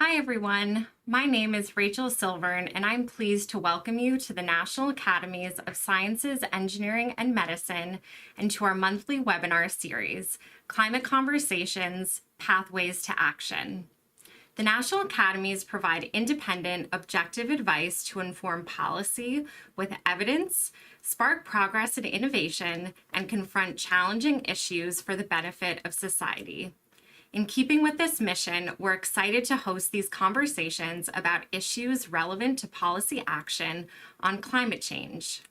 Hi, everyone. My name is Rachel Silvern, and I'm pleased to welcome you to the National Academies of Sciences, Engineering, and Medicine, and to our monthly webinar series, Climate Conversations, Pathways to Action. The National Academies provide independent, objective advice to inform policy with evidence, spark progress and innovation, and confront challenging issues for the benefit of society. In keeping with this mission, we're excited to host these conversations about issues relevant to policy action on climate change.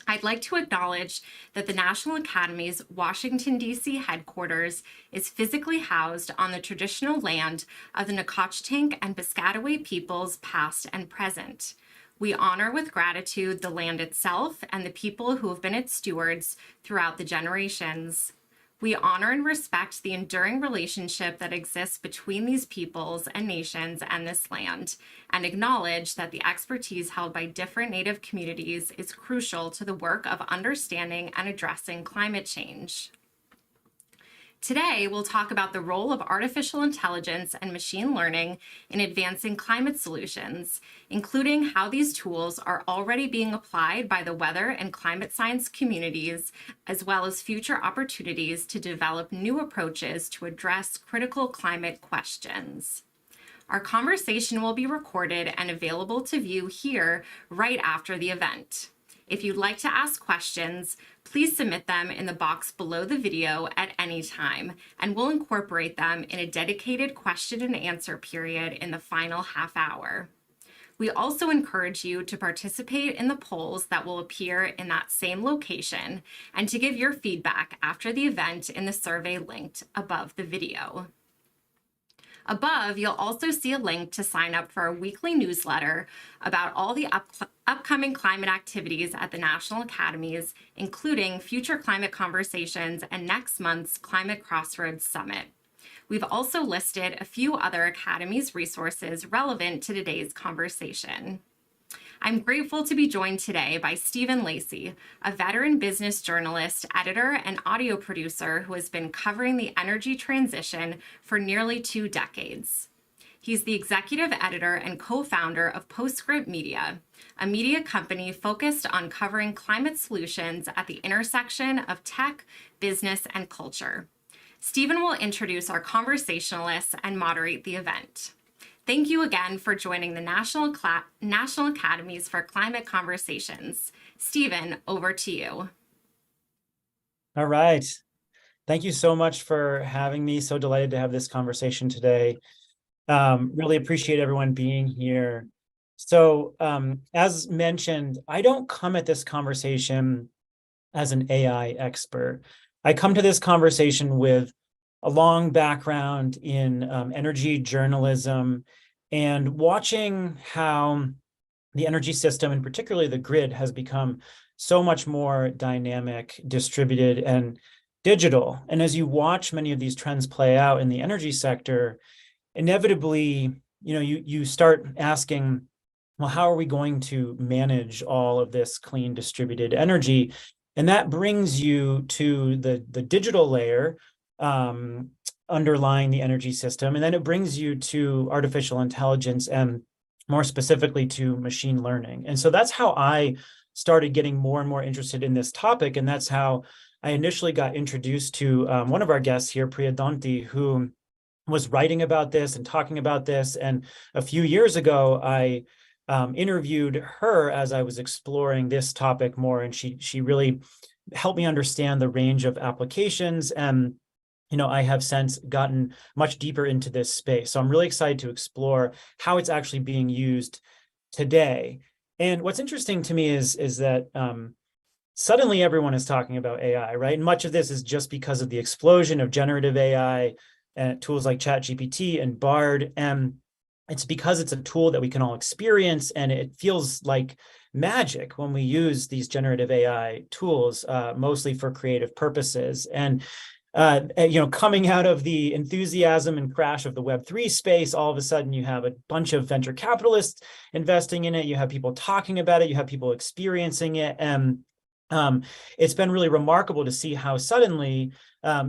I'd like to acknowledge that the National Academy's Washington, D.C. headquarters is physically housed on the traditional land of the Nacotchtank and Piscataway peoples past and present. We honor with gratitude the land itself and the people who have been its stewards throughout the generations. We honor and respect the enduring relationship that exists between these peoples and nations and this land, and acknowledge that the expertise held by different Native communities is crucial to the work of understanding and addressing climate change. Today, we'll talk about the role of artificial intelligence and machine learning in advancing climate solutions, including how these tools are already being applied by the weather and climate science communities, as well as future opportunities to develop new approaches to address critical climate questions. Our conversation will be recorded and available to view here right after the event. If you'd like to ask questions, please submit them in the box below the video at any time, and we'll incorporate them in a dedicated question and answer period in the final half hour. We also encourage you to participate in the polls that will appear in that same location and to give your feedback after the event in the survey linked above the video. Above, you'll also see a link to sign up for our weekly newsletter about all the upcoming climate activities at the National Academies, including future climate conversations and next month's Climate Crossroads Summit. We've also listed a few other Academies resources relevant to today's conversation. I'm grateful to be joined today by Stephen Lacey, a veteran business journalist, editor, and audio producer who has been covering the energy transition for nearly 2 decades. He's the executive editor and co-founder of Postscript Media, a media company focused on covering climate solutions at the intersection of tech, business, and culture. Stephen will introduce our conversationalists and moderate the event. Thank you again for joining the National Academies for Climate Conversations. Stephen, over to you. All right. Thank you so much for having me. So delighted to have this conversation today. Really appreciate everyone being here. So as mentioned, I don't come at this conversation as an AI expert. I come to this conversation with a long background in energy journalism and watching how the energy system, and particularly the grid, has become so much more dynamic, distributed, and digital. And as you watch many of these trends play out in the energy sector, inevitably, you start asking, well, how are we going to manage all of this clean distributed energy? And that brings you to the digital layer underlying the energy system. And then it brings you to artificial intelligence and more specifically to machine learning. And so that's how I started getting more and more interested in this topic. And that's how I initially got introduced to one of our guests here, Priya Donti, who was writing about this and talking about this. And a few years ago, I interviewed her as I was exploring this topic more. And she really helped me understand the range of applications. And I have since gotten much deeper into this space. So I'm really excited to explore how it's actually being used today. And what's interesting to me is that suddenly everyone is talking about AI, right? And much of this is just because of the explosion of generative AI and tools like ChatGPT and Bard. And it's because it's a tool that we can all experience, and it feels like magic when we use these generative AI tools, mostly for creative purposes. And coming out of the enthusiasm and crash of the Web3 space, all of a sudden you have a bunch of venture capitalists investing in it. You have people talking about it. You have people experiencing it. And it's been really remarkable to see how suddenly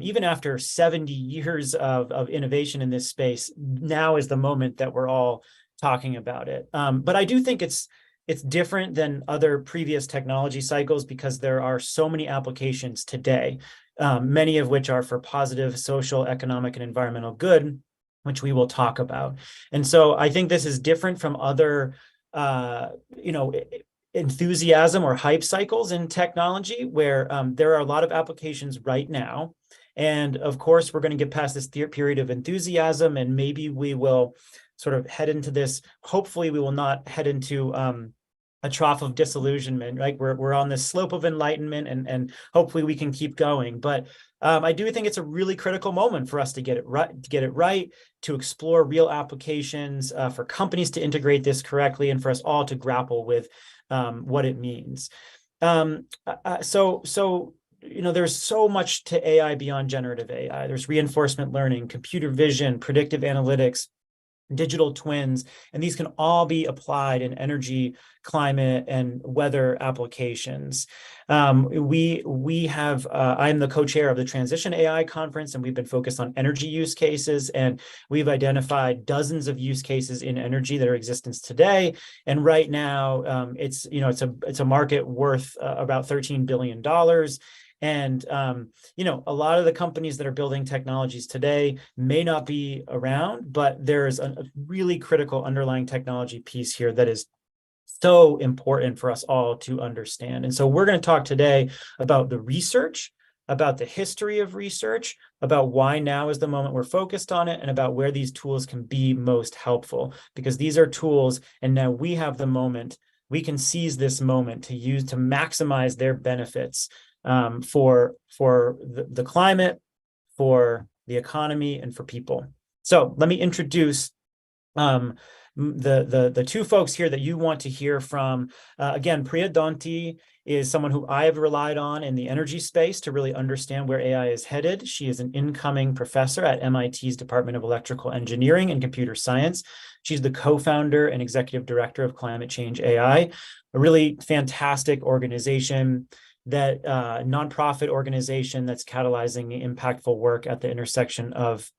even after 70 years of innovation in this space, now is the moment that we're all talking about it. But I do think it's different than other previous technology cycles because there are so many applications today, many of which are for positive social, economic, and environmental good, which we will talk about. And so I think this is different from other, enthusiasm or hype cycles in technology where there are a lot of applications right now. And of course, we're going to get past this period of enthusiasm, and maybe we will sort of head into this. Hopefully, we will not head into a trough of disillusionment, right? We're on this slope of enlightenment, and hopefully we can keep going. But I do think it's a really critical moment for us to get it right, to explore real applications, for companies to integrate this correctly, and for us all to grapple with what it means. There's so much to AI beyond generative AI. There's reinforcement learning, computer vision, predictive analytics, digital twins, and these can all be applied in energy, climate, and weather applications. I'm the co-chair of the Transition AI Conference, and we've been focused on energy use cases, and we've identified dozens of use cases in energy that are in existence today. And right now, it's a market worth about $13 billion. And, a lot of the companies that are building technologies today may not be around, but there's a really critical underlying technology piece here that is so important for us all to understand. And so we're going to talk today about the research, about the history of research, about why now is the moment we're focused on it, and about where these tools can be most helpful, because these are tools, and now we have the moment. We can seize this moment to maximize their benefits for the climate, for the economy, and for people. So let me introduce the two folks here that you want to hear from. Again, Priya Donti is someone who I have relied on in the energy space to really understand where AI is headed. She is an incoming professor at MIT's Department of Electrical Engineering and Computer Science. She's the co-founder and executive director of Climate Change AI, a really fantastic organization, that nonprofit organization that's catalyzing impactful work at the intersection of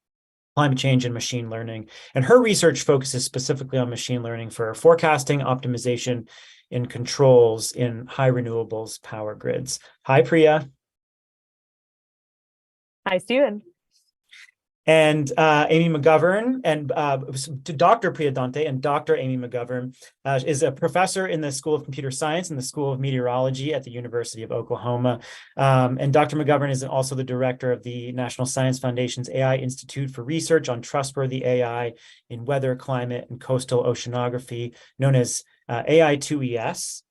climate change and machine learning. And her research focuses specifically on machine learning for forecasting, optimization, and controls in high renewables power grids. Hi, Priya. Hi, Steven. And Amy McGovern, and to Dr. Priya Donti and Dr. Amy McGovern is a professor in the School of Computer Science and the School of Meteorology at the University of Oklahoma. And Dr. McGovern is also the director of the National Science Foundation's AI Institute for Research on Trustworthy AI in Weather, Climate, and Coastal Oceanography, known as AI2ES.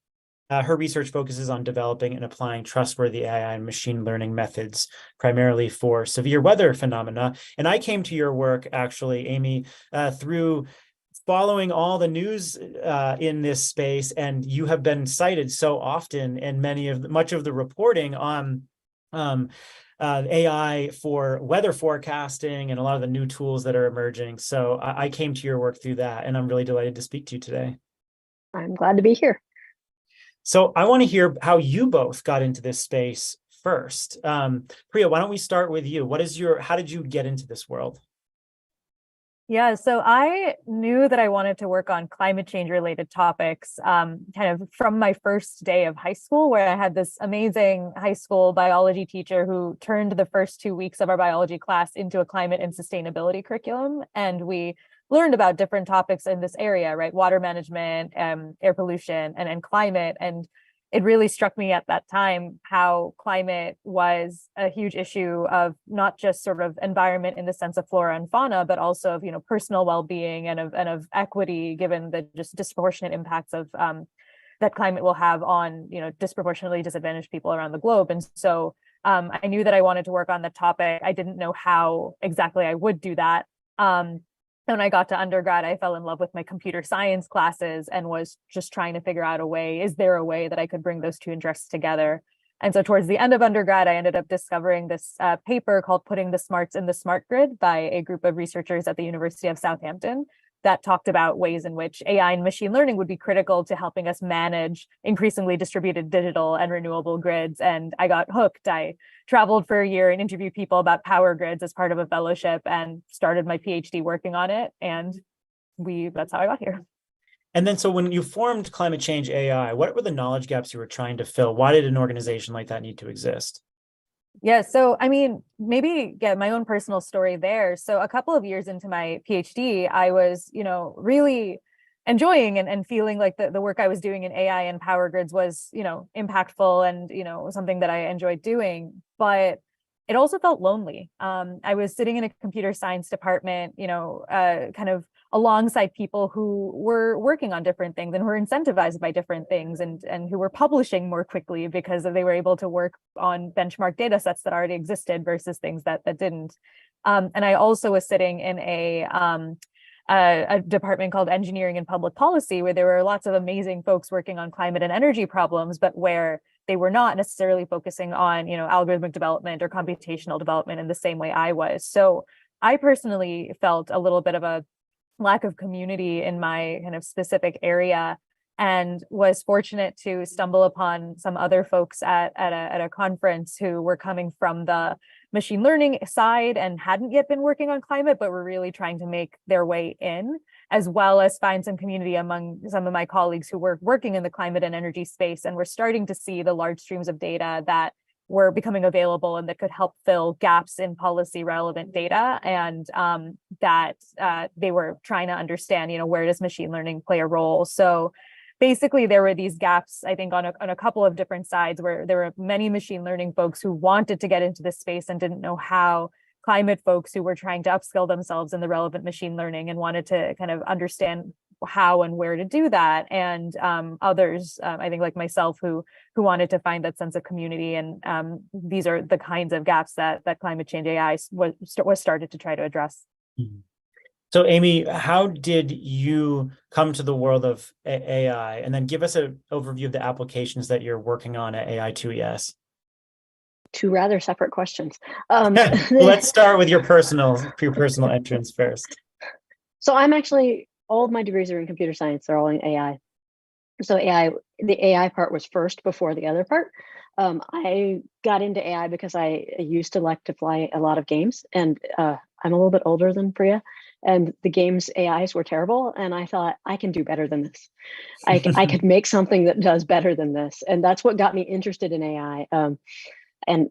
Her research focuses on developing and applying trustworthy AI and machine learning methods, primarily for severe weather phenomena. And I came to your work, actually, Amy, through following all the news in this space, and you have been cited so often in much of the reporting on AI for weather forecasting and a lot of the new tools that are emerging. So I came to your work through that, and I'm really delighted to speak to you today. I'm glad to be here. So I want to hear how you both got into this space first. Priya, why don't we start with you? How did you get into this world? Yeah, so I knew that I wanted to work on climate change related topics kind of from my first day of high school, where I had this amazing high school biology teacher who turned the first 2 weeks of our biology class into a climate and sustainability curriculum. And we learned about different topics in this area, right? Water management, air pollution, and climate. And it really struck me at that time how climate was a huge issue of not just sort of environment in the sense of flora and fauna, but also of, personal well-being and of equity, given the just disproportionate impacts of that climate will have on, disproportionately disadvantaged people around the globe. And so I knew that I wanted to work on the topic. I didn't know how exactly I would do that. When I got to undergrad, I fell in love with my computer science classes and was just trying to figure out is there a way that I could bring those two interests together? And so towards the end of undergrad, I ended up discovering this paper called Putting the Smarts in the Smart Grid by a group of researchers at the University of Southampton that talked about ways in which AI and machine learning would be critical to helping us manage increasingly distributed digital and renewable grids. And I got hooked. I traveled for a year and interviewed people about power grids as part of a fellowship and started my PhD working on it. And that's how I got here. And then, so when you formed Climate Change AI, what were the knowledge gaps you were trying to fill? Why did an organization like that need to exist? Yeah, so I mean, maybe get my own personal story there. So a couple of years into my PhD, I was, really enjoying and feeling like the work I was doing in AI and power grids was, impactful and, something that I enjoyed doing. But it also felt lonely. I was sitting in a computer science department, kind of alongside people who were working on different things and were incentivized by different things and who were publishing more quickly because they were able to work on benchmark data sets that already existed versus things that didn't. And I also was sitting in a department called Engineering and Public Policy, where there were lots of amazing folks working on climate and energy problems, but where they were not necessarily focusing on, algorithmic development or computational development in the same way I was. So I personally felt a little bit of a lack of community in my kind of specific area, and was fortunate to stumble upon some other folks at a conference who were coming from the machine learning side and hadn't yet been working on climate, but were really trying to make their way in, as well as find some community among some of my colleagues who were working in the climate and energy space and were starting to see the large streams of data that were becoming available and that could help fill gaps in policy relevant data, and that they were trying to understand, where does machine learning play a role? So basically there were these gaps, I think, on a couple of different sides, where there were many machine learning folks who wanted to get into this space and didn't know how, climate folks who were trying to upskill themselves in the relevant machine learning and wanted to kind of understand how and where to do that, and others, I think, like myself, who wanted to find that sense of community. And these are the kinds of gaps that Climate Change AI was started to try to address. Mm-hmm. So Amy, how did you come to the world of AI? And then give us an overview of the applications that you're working on at AI2ES. Two rather separate questions. Let's start with your personal entrance first. So I'm actually, all of my degrees are in computer science. They're all in AI. So the AI part was first before the other part. I got into AI because I used to like to play a lot of games, and I'm a little bit older than Priya, and the games AIs were terrible. And I thought, I can do better than this. I could make something that does better than this. And that's what got me interested in AI. And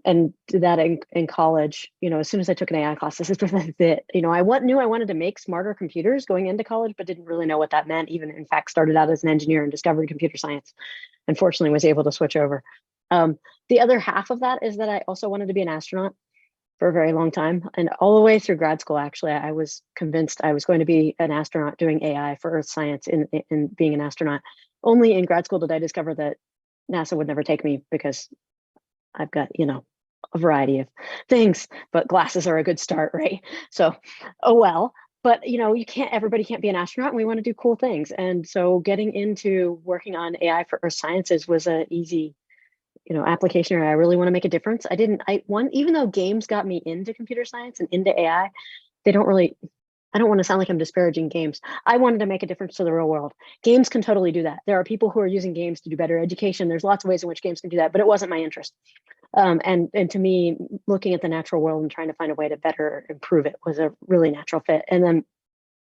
did that in college. As soon as I took an AI class, this is it. I knew I wanted to make smarter computers going into college, but didn't really know what that meant. Even, in fact, started out as an engineer and discovered computer science. Unfortunately, was able to switch over. The other half of that is that I also wanted to be an astronaut for a very long time. And all the way through grad school, actually, I was convinced I was going to be an astronaut doing AI for Earth science in being an astronaut. Only in grad school did I discover that NASA would never take me because I've got, a variety of things, but glasses are a good start, right? So, oh well. But everybody can't be an astronaut, and we want to do cool things. And so getting into working on AI for Earth sciences was an easy, application area. I really want to make a difference. Even though games got me into computer science and into AI, I don't want to sound like I'm disparaging games. I wanted to make a difference to the real world. Games can totally do that. There are people who are using games to do better education. There's lots of ways in which games can do that, but it wasn't my interest. And to me, looking at the natural world and trying to find a way to better improve it was a really natural fit. And then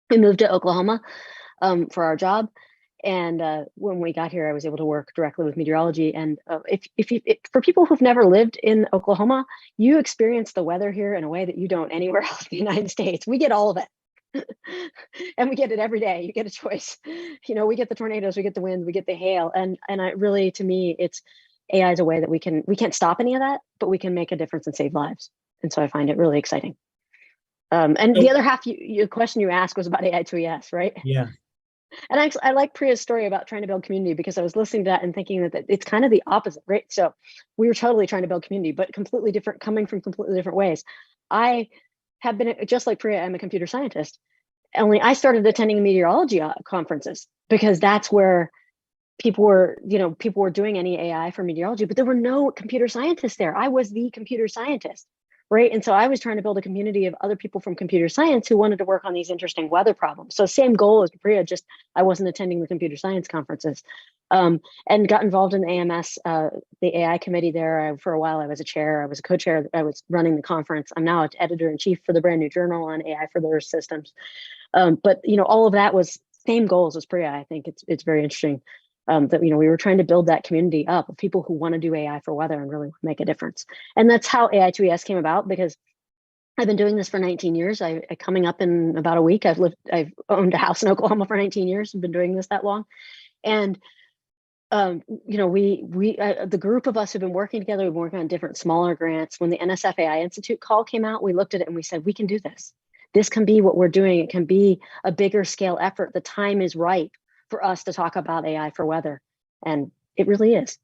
we moved to Oklahoma for our job. And when we got here, I was able to work directly with meteorology. And for people who've never lived in Oklahoma, you experience the weather here in a way that you don't anywhere else in the United States. We get all of it. And we get it every day. You get a choice. We get the tornadoes, we get the winds, we get the hail. And I really, to me, it's AI is a way that we can't stop any of that, but we can make a difference and save lives. And so I find it really exciting. And the other half, your question you asked was about AI2ES, right? Yeah. And I like Priya's story about trying to build community, because I was listening to that and thinking that it's kind of the opposite, right? So we were totally trying to build community, but completely different, coming from completely different ways. I have been, just like Priya, I'm a computer scientist. Only I started attending meteorology conferences because that's where people were doing any AI for meteorology, but there were no computer scientists there. I was the computer scientist, right? And so I was trying to build a community of other people from computer science who wanted to work on these interesting weather problems. So same goal as Priya, just I wasn't attending the computer science conferences, and got involved in the AMS, the AI committee there. For a while, I was a chair, I was a co-chair, I was running the conference. I'm now editor-in-chief for the brand new journal on AI for the Earth systems. But all of that was same goals as Priya. I think it's very interesting that we were trying to build that community up of people who want to do AI for weather and really make a difference. And that's how AI2ES came about, because I've been doing this for 19 years. I coming up in about a week. I've owned a house in Oklahoma for 19 years. I've been doing this that long, and the group of us who've been working together, we've been working on different smaller grants. When the NSF AI Institute call came out, we looked at it and we said, we can do this. This can be what we're doing. It can be a bigger scale effort. The time is right for us to talk about AI for weather. And it really is.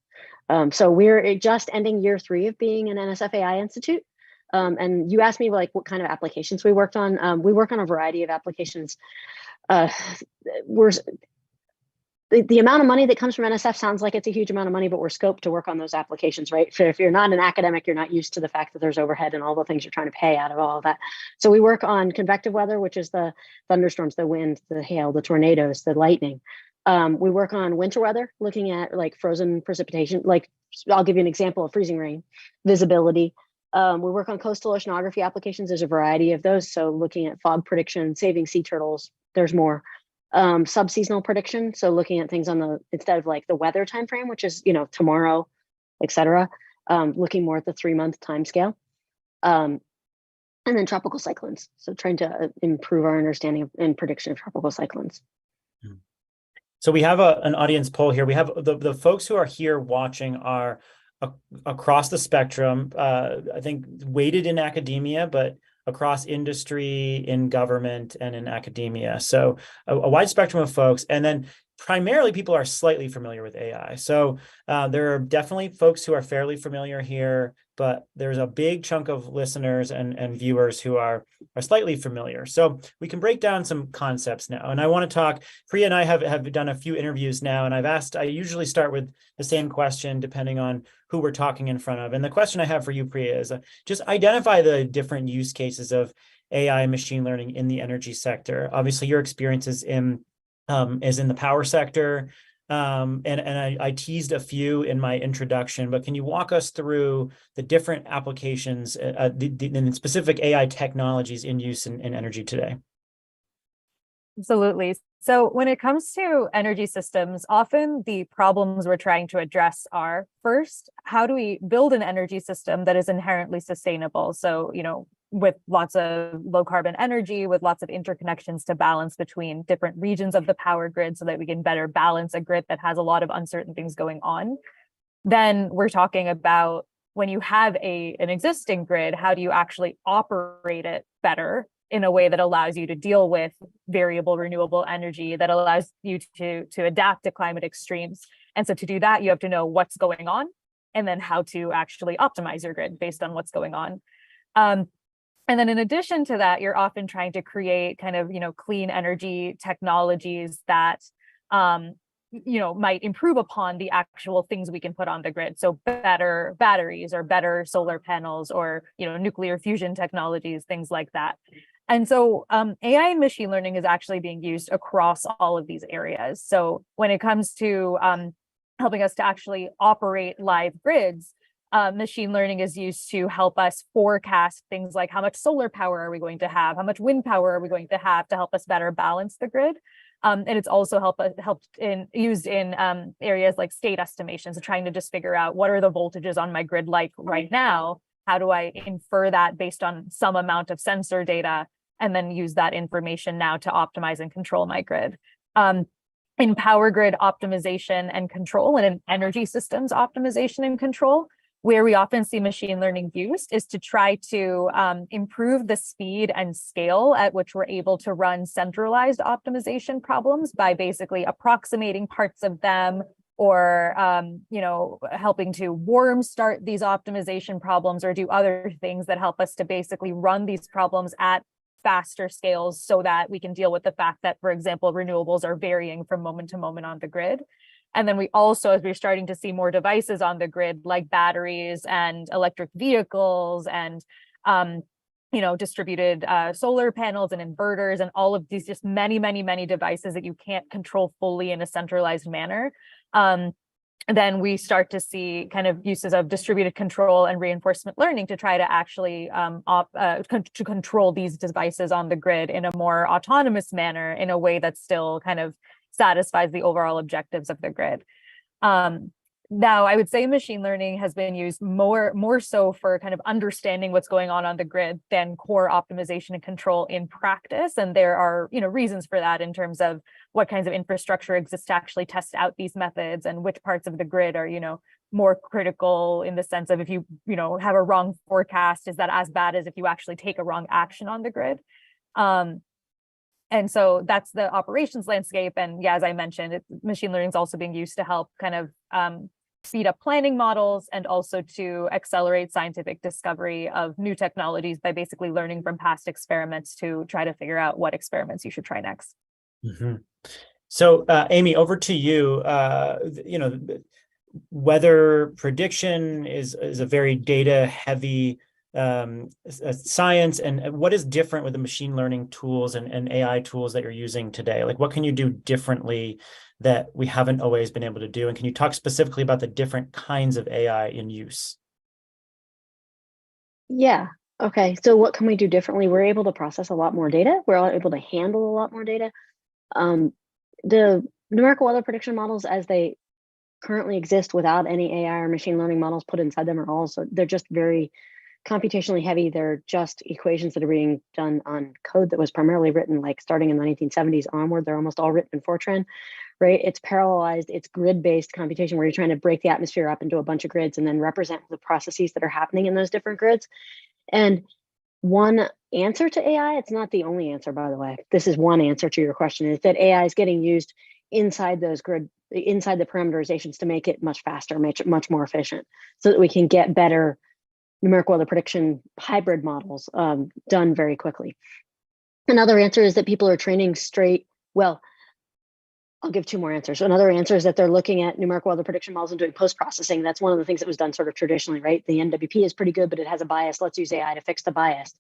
So we're just ending year 3 of being an NSF AI Institute. And you asked me what kind of applications we worked on. We work on a variety of applications. The amount of money that comes from NSF sounds like it's a huge amount of money, but we're scoped to work on those applications, right? So if you're not an academic, you're not used to the fact that there's overhead and all the things you're trying to pay out of all of that. So we work on convective weather, which is the thunderstorms, the wind, the hail, the tornadoes, the lightning. We work on winter weather, looking at frozen precipitation. I'll give you an example of freezing rain, visibility. We work on coastal oceanography applications. There's a variety of those. So looking at fog prediction, saving sea turtles, there's more. Sub-seasonal prediction, so looking at things on instead of the weather time frame, which is tomorrow, etc. Looking more at the 3-month time scale, and then tropical cyclones, so trying to improve our understanding and prediction of tropical cyclones. So we have an audience poll here. We have the folks who are here watching are across the spectrum, I think weighted in academia, but across industry, in government, and in academia. So a wide spectrum of folks. And then primarily people are slightly familiar with AI. So there are definitely folks who are fairly familiar here, but there's a big chunk of listeners and viewers who are slightly familiar. So we can break down some concepts now. And I want to talk, Priya and I have done a few interviews now, and I usually start with the same question depending on who we're talking in front of. And the question I have for you, Priya, is just identify the different use cases of AI and machine learning in the energy sector. Obviously, your experience is in the power sector. And I teased a few in my introduction, but can you walk us through the different applications, the specific AI technologies in use in energy today? Absolutely. So when it comes to energy systems, often the problems we're trying to address are, first, how do we build an energy system that is inherently sustainable? So, with lots of low carbon energy, with lots of interconnections to balance between different regions of the power grid so that we can better balance a grid that has a lot of uncertain things going on. Then we're talking about, when you have an existing grid, how do you actually operate it better in a way that allows you to deal with variable renewable energy, that allows you to adapt to climate extremes? And so to do that, you have to know what's going on and then how to actually optimize your grid based on what's going on. And then in addition to that, you're often trying to create kind of, clean energy technologies that, might improve upon the actual things we can put on the grid. So better batteries or better solar panels or, nuclear fusion technologies, things like that. And so AI and machine learning is actually being used across all of these areas. So when it comes to helping us to actually operate live grids, machine learning is used to help us forecast things like how much solar power are we going to have, how much wind power are we going to have to help us better balance the grid. And it's also used in areas like state estimations, so trying to just figure out what are the voltages on my grid like right now. How do I infer that based on some amount of sensor data, and then use that information now to optimize and control my grid. In power grid optimization and control, and in energy systems optimization and control, where we often see machine learning used is to try to improve the speed and scale at which we're able to run centralized optimization problems by basically approximating parts of them, or helping to warm start these optimization problems, or do other things that help us to basically run these problems at faster scales so that we can deal with the fact that, for example, renewables are varying from moment to moment on the grid. And then we also, as we're starting to see more devices on the grid, like batteries and electric vehicles and distributed solar panels and inverters and all of these just many, many, many devices that you can't control fully in a centralized manner. Then we start to see kind of uses of distributed control and reinforcement learning to try to actually to control these devices on the grid in a more autonomous manner, in a way that still kind of satisfies the overall objectives of the grid. Now, I would say machine learning has been used more so for kind of understanding what's going on the grid than core optimization and control in practice. And there are, reasons for that in terms of what kinds of infrastructure exists to actually test out these methods, and which parts of the grid are, more critical in the sense of if you, have a wrong forecast, is that as bad as if you actually take a wrong action on the grid? And so that's the operations landscape. And yeah, as I mentioned, machine learning is also being used to help kind of speed up planning models, and also to accelerate scientific discovery of new technologies by basically learning from past experiments to try to figure out what experiments you should try next. Mm-hmm. So, Amy, over to you. Weather prediction is a very data heavy science, and what is different with the machine learning tools and AI tools that you're using today? Like, what can you do differently that we haven't always been able to do? And can you talk specifically about the different kinds of AI in use? Yeah. Okay. So what can we do differently? We're able to process a lot more data. We're able to handle a lot more data. The numerical weather prediction models, as they currently exist without any AI or machine learning models put inside them, they're just very computationally heavy. They're just equations that are being done on code that was primarily written like starting in the 1970s onward. They're almost all written in Fortran, right? It's parallelized, it's grid-based computation where you're trying to break the atmosphere up into a bunch of grids and then represent the processes that are happening in those different grids. And one answer to AI, it's not the only answer, by the way. This is one answer to your question, is that AI is getting used inside those inside the parameterizations to make it much faster, make it much more efficient, so that we can get better numerical weather prediction hybrid models done very quickly. Another answer is that people are training I'll give two more answers. So another answer is that they're looking at numerical weather prediction models and doing post-processing. That's one of the things that was done sort of traditionally, right? The NWP is pretty good, but it has a bias. Let's use AI to fix the bias.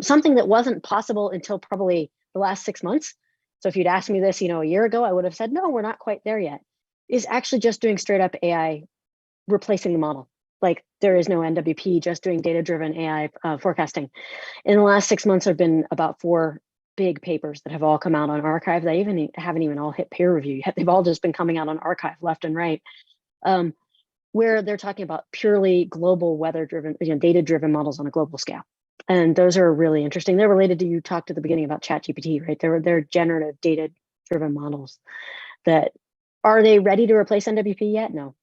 Something that wasn't possible until probably the last 6 months. So if you'd asked me this, a year ago, I would have said, no, we're not quite there yet, is actually just doing straight up AI replacing the model. Like, there is no NWP, just doing data-driven AI forecasting. In the last 6 months, there have been about 4 big papers that have all come out on arXiv. They haven't even all hit peer review yet. They've all just been coming out on arXiv left and right, where they're talking about purely global weather-driven, data-driven models on a global scale. And those are really interesting. They're related to, you talked at the beginning about ChatGPT, right? They're generative data-driven models that, are they ready to replace NWP yet? No,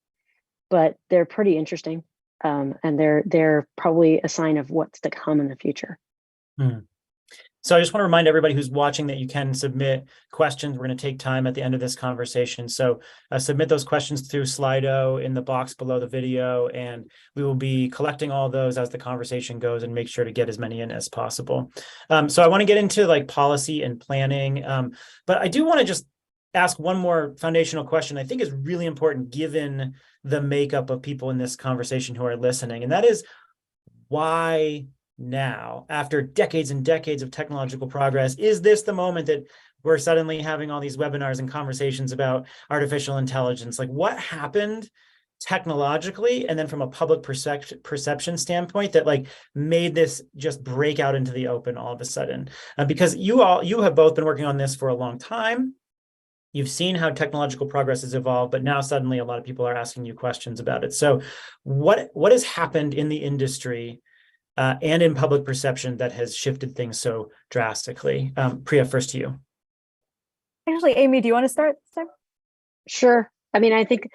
but they're pretty interesting. And they're probably a sign of what's to come in the future. So I just want to remind everybody who's watching that you can submit questions. We're going to take time at the end of this conversation. So submit those questions through Slido in the box below the video, and we will be collecting all those as the conversation goes and make sure to get as many in as possible. So I want to get into like policy and planning, but I do want to just ask one more foundational question I think is really important given the makeup of people in this conversation who are listening, and that is, why now, after decades and decades of technological progress? Is this the moment that we're suddenly having all these webinars and conversations about artificial intelligence? Like, what happened technologically and then from a public perception standpoint that like made this just break out into the open all of a sudden? Because you have both been working on this for a long time. You've seen how technological progress has evolved, but now suddenly a lot of people are asking you questions about it. So what has happened in the industry and in public perception that has shifted things so drastically? Priya, first to you. Actually, Amy, do you want to start? Sure. I mean, I think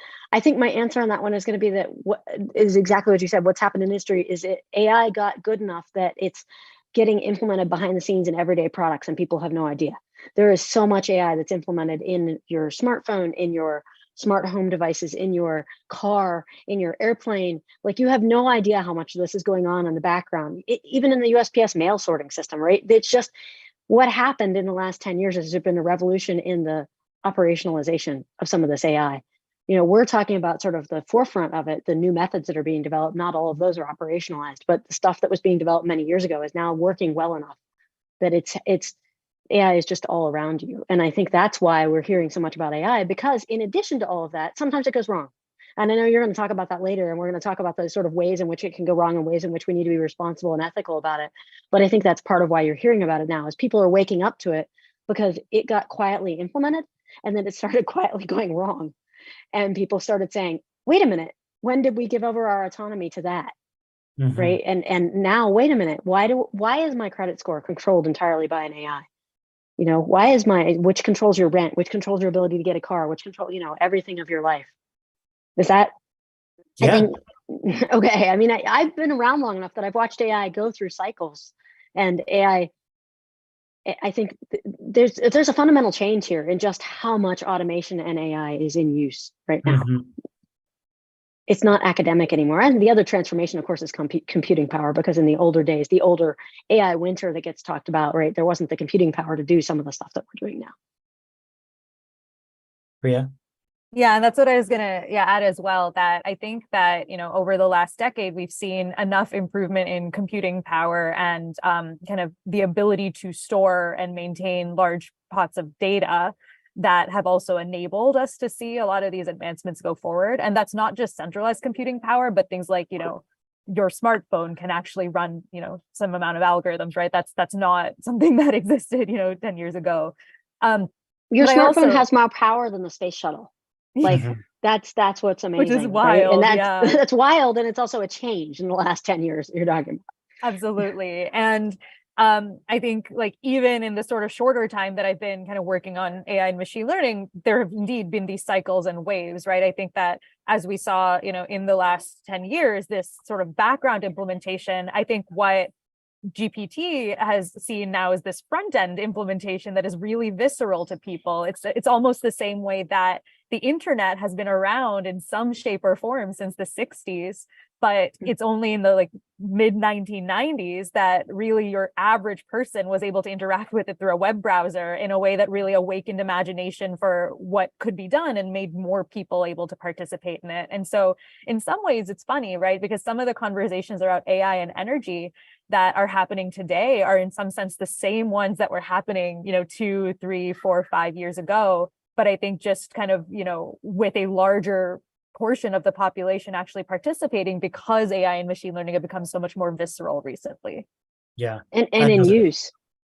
my answer on that one is going to be that what is exactly what you said. What's happened in history is AI got good enough that it's getting implemented behind the scenes in everyday products, and people have no idea. There is so much AI that's implemented in your smartphone, in your smart home devices, in your car, in your airplane. Like, you have no idea how much of this is going on in the background, even in the USPS mail sorting system, right? It's just what happened in the last 10 years has been a revolution in the operationalization of some of this AI. we're talking about sort of the forefront of it, the new methods that are being developed. Not all of those are operationalized, but the stuff that was being developed many years ago is now working well enough that it's AI is just all around you. And I think that's why we're hearing so much about AI, because in addition to all of that, sometimes it goes wrong. And I know you're going to talk about that later, and we're going to talk about the sort of ways in which it can go wrong and ways in which we need to be responsible and ethical about it. But I think that's part of why you're hearing about it now, is people are waking up to it because it got quietly implemented and then it started quietly going wrong. And people started saying, wait a minute, when did we give over our autonomy to that? Mhm. Right. And now, wait a minute, why is my credit score controlled entirely by an AI? Why is which controls your rent, which controls your ability to get a car, which control, everything of your life? Is that, I Yeah. think, okay. I mean, I've been around long enough that I've watched AI go through cycles, and AI, I think there's a fundamental change here in just how much automation and AI is in use right now. Mhm. It's not academic anymore. And the other transformation, of course, is computing power, because in the older days, the older AI winter that gets talked about, right, there wasn't the computing power to do some of the stuff that we're doing now. Priya? Yeah, and that's what I was gonna add as well, that I think that, over the last decade, we've seen enough improvement in computing power and kind of the ability to store and maintain large pots of data that have also enabled us to see a lot of these advancements go forward. And that's not just centralized computing power, but things like, your smartphone can actually run, some amount of algorithms, right? That's not something that existed, 10 years ago. Your but I smartphone also- has more power than the space shuttle. Like Mhm. that's what's amazing. Which is right? wild, And yeah. that's wild, and it's also a change in the last 10 years you're talking about. Absolutely. And I think, like, even in the sort of shorter time that I've been kind of working on AI and machine learning, there have indeed been these cycles and waves, right? I think that as we saw, in the last 10 years, this sort of background implementation, I think what GPT has seen now is this front end implementation that is really visceral to people. It's almost the same way that the internet has been around in some shape or form since the 60s, but it's only in the mid 1990s that really your average person was able to interact with it through a web browser in a way that really awakened imagination for what could be done and made more people able to participate in it. And so in some ways it's funny, right? Because some of the conversations about AI and energy that are happening today are in some sense the same ones that were happening, 2, 3, 4, 5 years ago. But I think just kind of, with a larger portion of the population actually participating, because AI and machine learning have become so much more visceral recently. Yeah. And in use.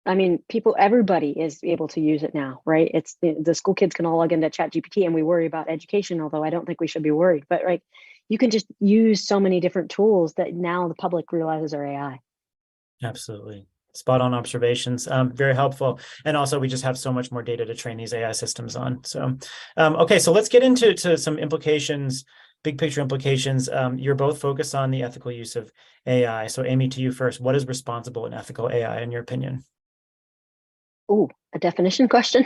I mean, everybody is able to use it now, right? It's the school kids can all log into ChatGPT, and we worry about education, although I don't think we should be worried. But right, you can just use so many different tools that now the public realizes are AI. Absolutely. Spot on observations. Very helpful. And also, we just have so much more data to train these AI systems on. So, okay, so let's get into some implications, big picture implications. You're both focused on the ethical use of AI. So, Amy, to you first, what is responsible and ethical AI in your opinion? Ooh, a definition question.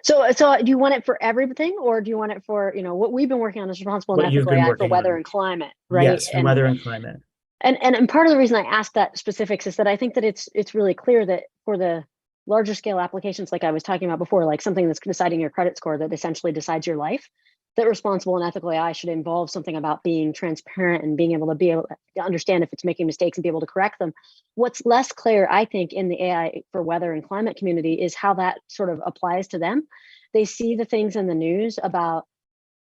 So do you want it for everything, or do you want it for, what we've been working on is responsible and What you've ethical been AI for working weather on. and climate, right? Yes, for weather and climate. And part of the reason I asked that specifics is that I think that it's really clear that for the larger scale applications, like I was talking about before, like something that's deciding your credit score that essentially decides your life, that responsible and ethical AI should involve something about being transparent and being able to understand if it's making mistakes and be able to correct them. What's less clear, I think, in the AI for weather and climate community is how that sort of applies to them. They see the things in the news about,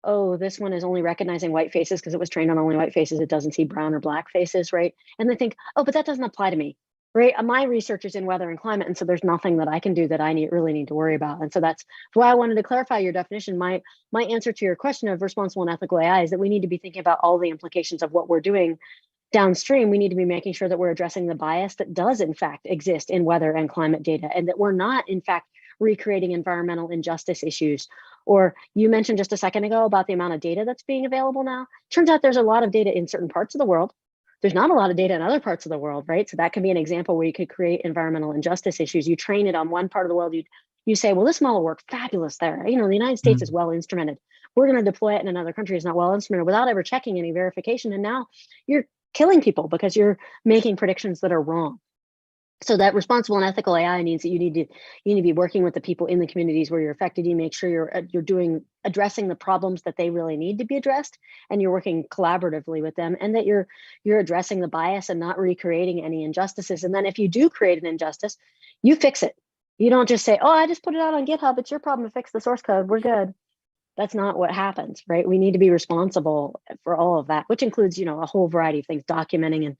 oh, this one is only recognizing white faces because it was trained on only white faces. It doesn't see brown or black faces, right? And they think, oh, but that doesn't apply to me, right? My research is in weather and climate, and so there's nothing that I can do that I really need to worry about. And so that's why I wanted to clarify your definition. My answer to your question of responsible and ethical AI is that we need to be thinking about all the implications of what we're doing downstream. We need to be making sure that we're addressing the bias that does in fact exist in weather and climate data, and that we're not in fact recreating environmental injustice issues. Or you mentioned just a second ago about the amount of data that's being available now. Turns out there's a lot of data in certain parts of the world. There's not a lot of data in other parts of the world, right? So that can be an example where you could create environmental injustice issues. You train it on one part of the world, you say, well, this model worked fabulous there. The United States is well instrumented. We're going to deploy it in another country is not well instrumented without ever checking any verification. And now you're killing people because you're making predictions that are wrong. So that responsible and ethical AI means that you need to be working with the people in the communities where you're affected. You make sure you're addressing the problems that they really need to be addressed, and you're working collaboratively with them, and that you're addressing the bias and not recreating any injustices. And then if you do create an injustice, you fix it. You don't just say, "Oh, I just put it out on GitHub. It's your problem to fix the source code. We're good." That's not what happens, right? We need to be responsible for all of that, which includes, a whole variety of things, documenting, and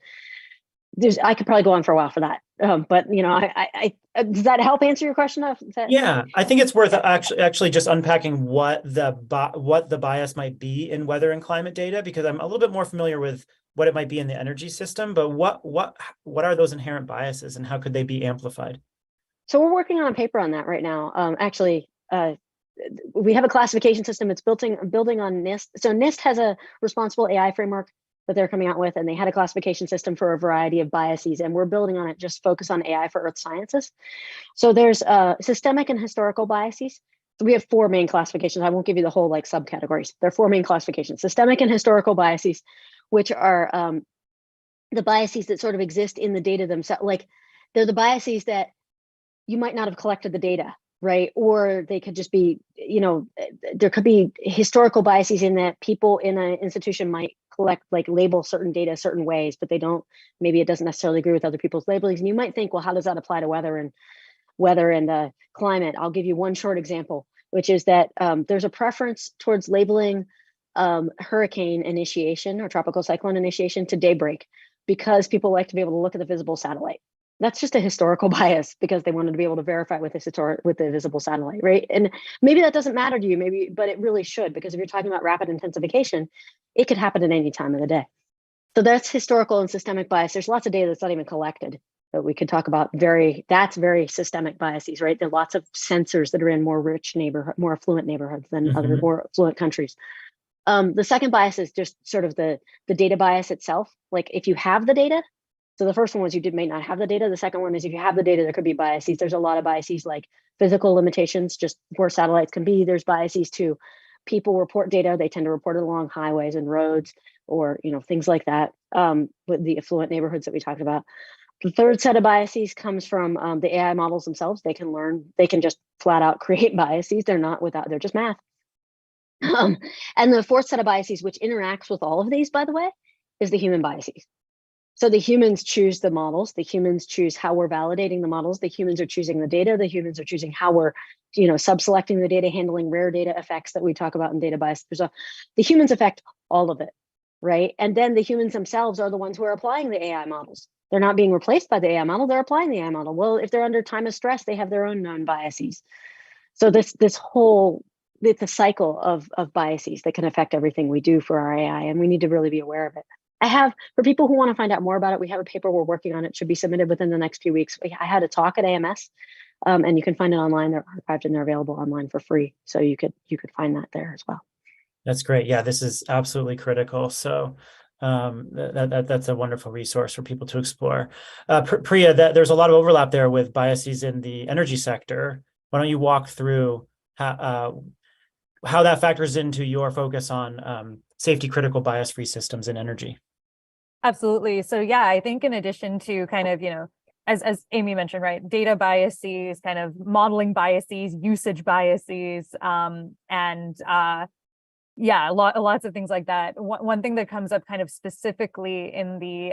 I could probably go on for a while for that. But I does that help answer your question? Yeah, I think it's worth actually just unpacking what the bias might be in weather and climate data, because I'm a little bit more familiar with what it might be in the energy system, but what are those inherent biases and how could they be amplified? So we're working on a paper on that right now. We have a classification system. It's building on NIST. So NIST has a responsible AI framework that they're coming out with, and they had a classification system for a variety of biases, and we're building on it, just focus on AI for earth sciences. So there's systemic and historical biases. So we have 4 main classifications. I won't give you the whole subcategories. There are 4 main classifications: systemic and historical biases, which are the biases that sort of exist in the data themselves. Like, they're the biases that you might not have collected the data, right? Or they could just be, there could be historical biases in that people in an institution might label certain data certain ways, but maybe it doesn't necessarily agree with other people's labelings. And you might think, well, how does that apply to weather and climate? I'll give you one short example, which is that there's a preference towards labeling hurricane initiation or tropical cyclone initiation to daybreak, because people like to be able to look at the visible satellite. That's just a historical bias, because they wanted to be able to verify with the visible satellite, right? And maybe that doesn't matter to you, but it really should, because if you're talking about rapid intensification, it could happen at any time of the day. So that's historical and systemic bias. There's lots of data that's not even collected that we could talk about. That's very systemic biases, right? There are lots of sensors that are in more rich more affluent neighborhoods than other more affluent countries. The second bias is just sort of the data bias itself. Like, if you have the data. So the first one was may not have the data. The second one is, if you have the data, there could be biases. There's a lot of biases, like physical limitations, just where satellites can be. There's biases too. People report data, they tend to report it along highways and roads, or things like that, with the affluent neighborhoods that we talked about. The third set of biases comes from the AI models themselves. They can just flat out create biases. They're just math. And the fourth set of biases, which interacts with all of these, by the way, is the human biases. So the humans choose the models. The humans choose how we're validating the models. The humans are choosing the data. The humans are choosing how we're, sub-selecting the data, handling rare data effects that we talk about in data bias. The humans affect all of it, right? And then the humans themselves are the ones who are applying the AI models. They're not being replaced by the AI model. They're applying the AI model. Well, if they're under time of stress, they have their own known biases. So it's a cycle of biases that can affect everything we do for our AI, and we need to really be aware of it. For people who want to find out more about it, we have a paper we're working on. It should be submitted within the next few weeks. I had a talk at AMS, and you can find it online. They're archived and they're available online for free. So you could find that there as well. That's great. Yeah, this is absolutely critical. So that's a wonderful resource for people to explore. Priya, there's a lot of overlap there with biases in the energy sector. Why don't you walk through how that factors into your focus on safety critical bias-free systems in energy? Absolutely. So yeah, I think in addition to kind of, as Amy mentioned, right, data biases, kind of modeling biases, usage biases, lots of things like that. One thing that comes up kind of specifically in the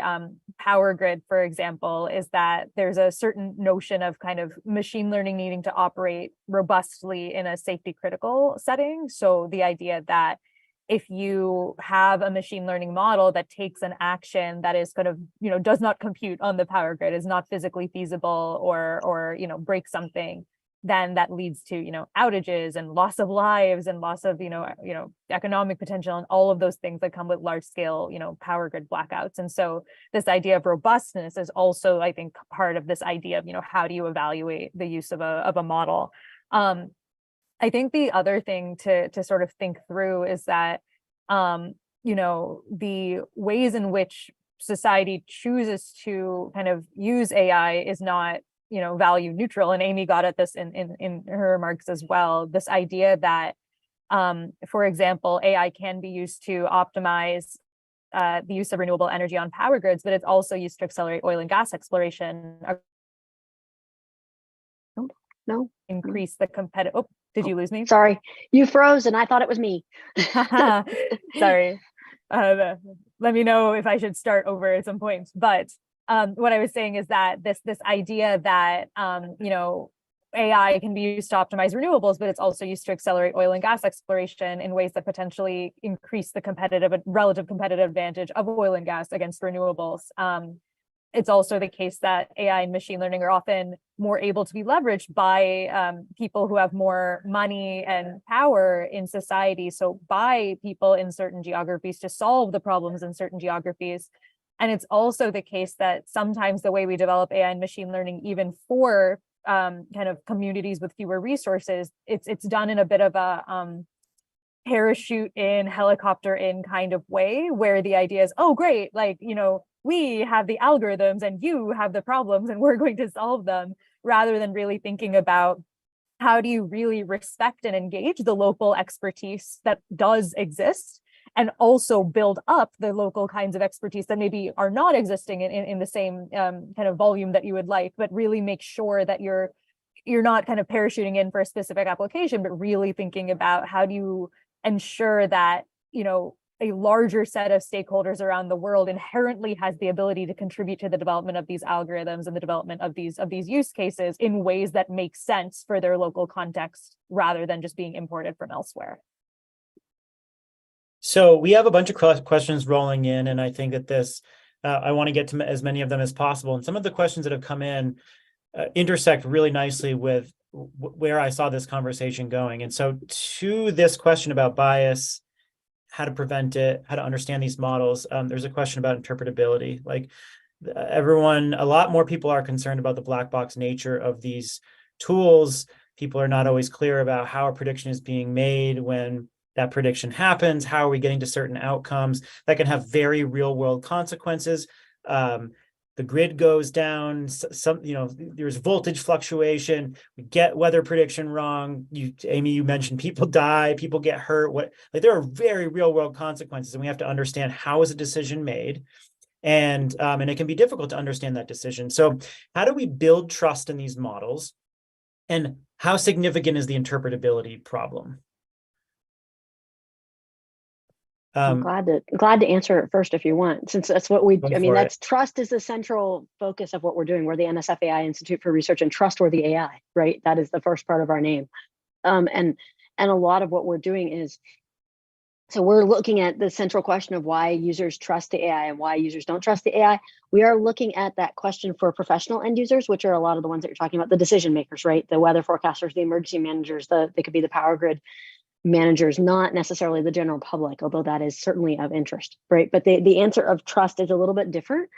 power grid, for example, is that there's a certain notion of kind of machine learning needing to operate robustly in a safety critical setting. So the idea that if you have a machine learning model that takes an action that is kind of, does not compute on the power grid, is not physically feasible, or breaks something, then that leads to, outages and loss of lives and loss of, economic potential and all of those things that come with large scale, power grid blackouts. And so this idea of robustness is also, I think, part of this idea of, how do you evaluate the use of a model? I think the other thing to sort of think through is that, the ways in which society chooses to kind of use AI is not, value neutral. And Amy got at this in her remarks as well. This idea that, for example, AI can be used to optimize the use of renewable energy on power grids, but it's also used to accelerate oil and gas exploration No. increase the competitive. Oh, did you lose me? Sorry, you froze, and I thought it was me. Sorry. Let me know if I should start over at some point. But what I was saying is that this idea that AI can be used to optimize renewables, but it's also used to accelerate oil and gas exploration in ways that potentially increase the relative competitive advantage of oil and gas against renewables. It's also the case that AI and machine learning are often more able to be leveraged by people who have more money and power in society. So by people in certain geographies to solve the problems in certain geographies. And it's also the case that sometimes the way we develop AI and machine learning, even for kind of communities with fewer resources, it's done in a bit of a parachute in, helicopter in kind of way, where the idea is, oh, great, like, we have the algorithms and you have the problems and we're going to solve them, rather than really thinking about how do you really respect and engage the local expertise that does exist, and also build up the local kinds of expertise that maybe are not existing in the same kind of volume that you would like, but really make sure that you're not kind of parachuting in for a specific application, but really thinking about how do you ensure that, a larger set of stakeholders around the world inherently has the ability to contribute to the development of these algorithms and the development of these use cases in ways that make sense for their local context, rather than just being imported from elsewhere. So we have a bunch of questions rolling in, and I think that I want to get to as many of them as possible. And some of the questions that have come in intersect really nicely with where I saw this conversation going. And so to this question about bias, how to prevent it, how to understand these models, there's a question about interpretability. Like a lot more people are concerned about the black box nature of these tools. People are not always clear about how a prediction is being made when that prediction happens. How are we getting to certain outcomes that can have very real world consequences? The grid goes down, there's voltage fluctuation, we get weather prediction wrong. Amy, you mentioned people die, people get hurt. There are very real world consequences, and we have to understand how is a decision made. And it can be difficult to understand that decision. So how do we build trust in these models? And how significant is the interpretability problem? I'm glad to answer it first if you want, since that's what trust is the central focus of what we're doing. We're the NSF AI Institute for Research and Trustworthy AI, right? That is the first part of our name. And a lot of what we're doing is, so we're looking at the central question of why users trust the AI and why users don't trust the AI. We are looking at that question for professional end users, which are a lot of the ones that you're talking about, the decision makers, right? The weather forecasters, the emergency managers, they could be the power grid managers, not necessarily the general public, although that is certainly of interest, right? But the answer of trust is a little bit different.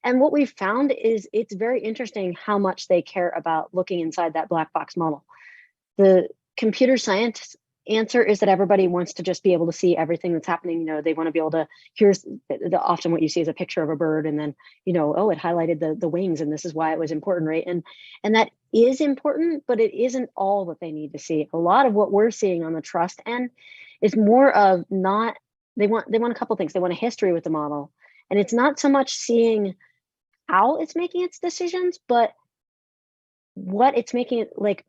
And what we've found is it's very interesting how much they care about looking inside that black box model. The computer science answer is that everybody wants to just be able to see everything that's happening. They want to be able to, here's often what you see is a picture of a bird, and then, oh, it highlighted the wings, and this is why it was important, right? And that is important, but it isn't all that they need to see. A lot of what we're seeing on the trust end is more of they want a couple things. They want a history with the model, and it's not so much seeing how it's making its decisions, but what it's making it, like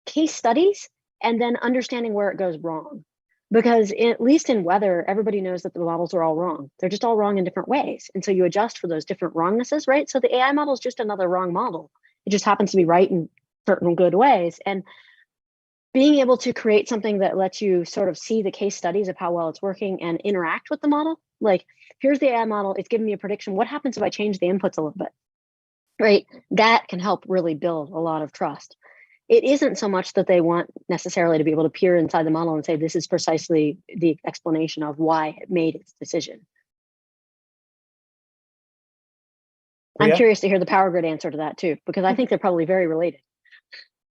case studies, and then understanding where it goes wrong. Because at least in weather, everybody knows that the models are all wrong. They're just all wrong in different ways. And so you adjust for those different wrongnesses, right? So the AI model is just another wrong model. It just happens to be right in certain good ways. And being able to create something that lets you sort of see the case studies of how well it's working and interact with the model. Like, here's the AI model, it's giving me a prediction. What happens if I change the inputs a little bit, right? That can help really build a lot of trust. It isn't so much that they want necessarily to be able to peer inside the model and say, this is precisely the explanation of why it made its decision. Priya? I'm curious to hear the power grid answer to that too, because I think they're probably very related.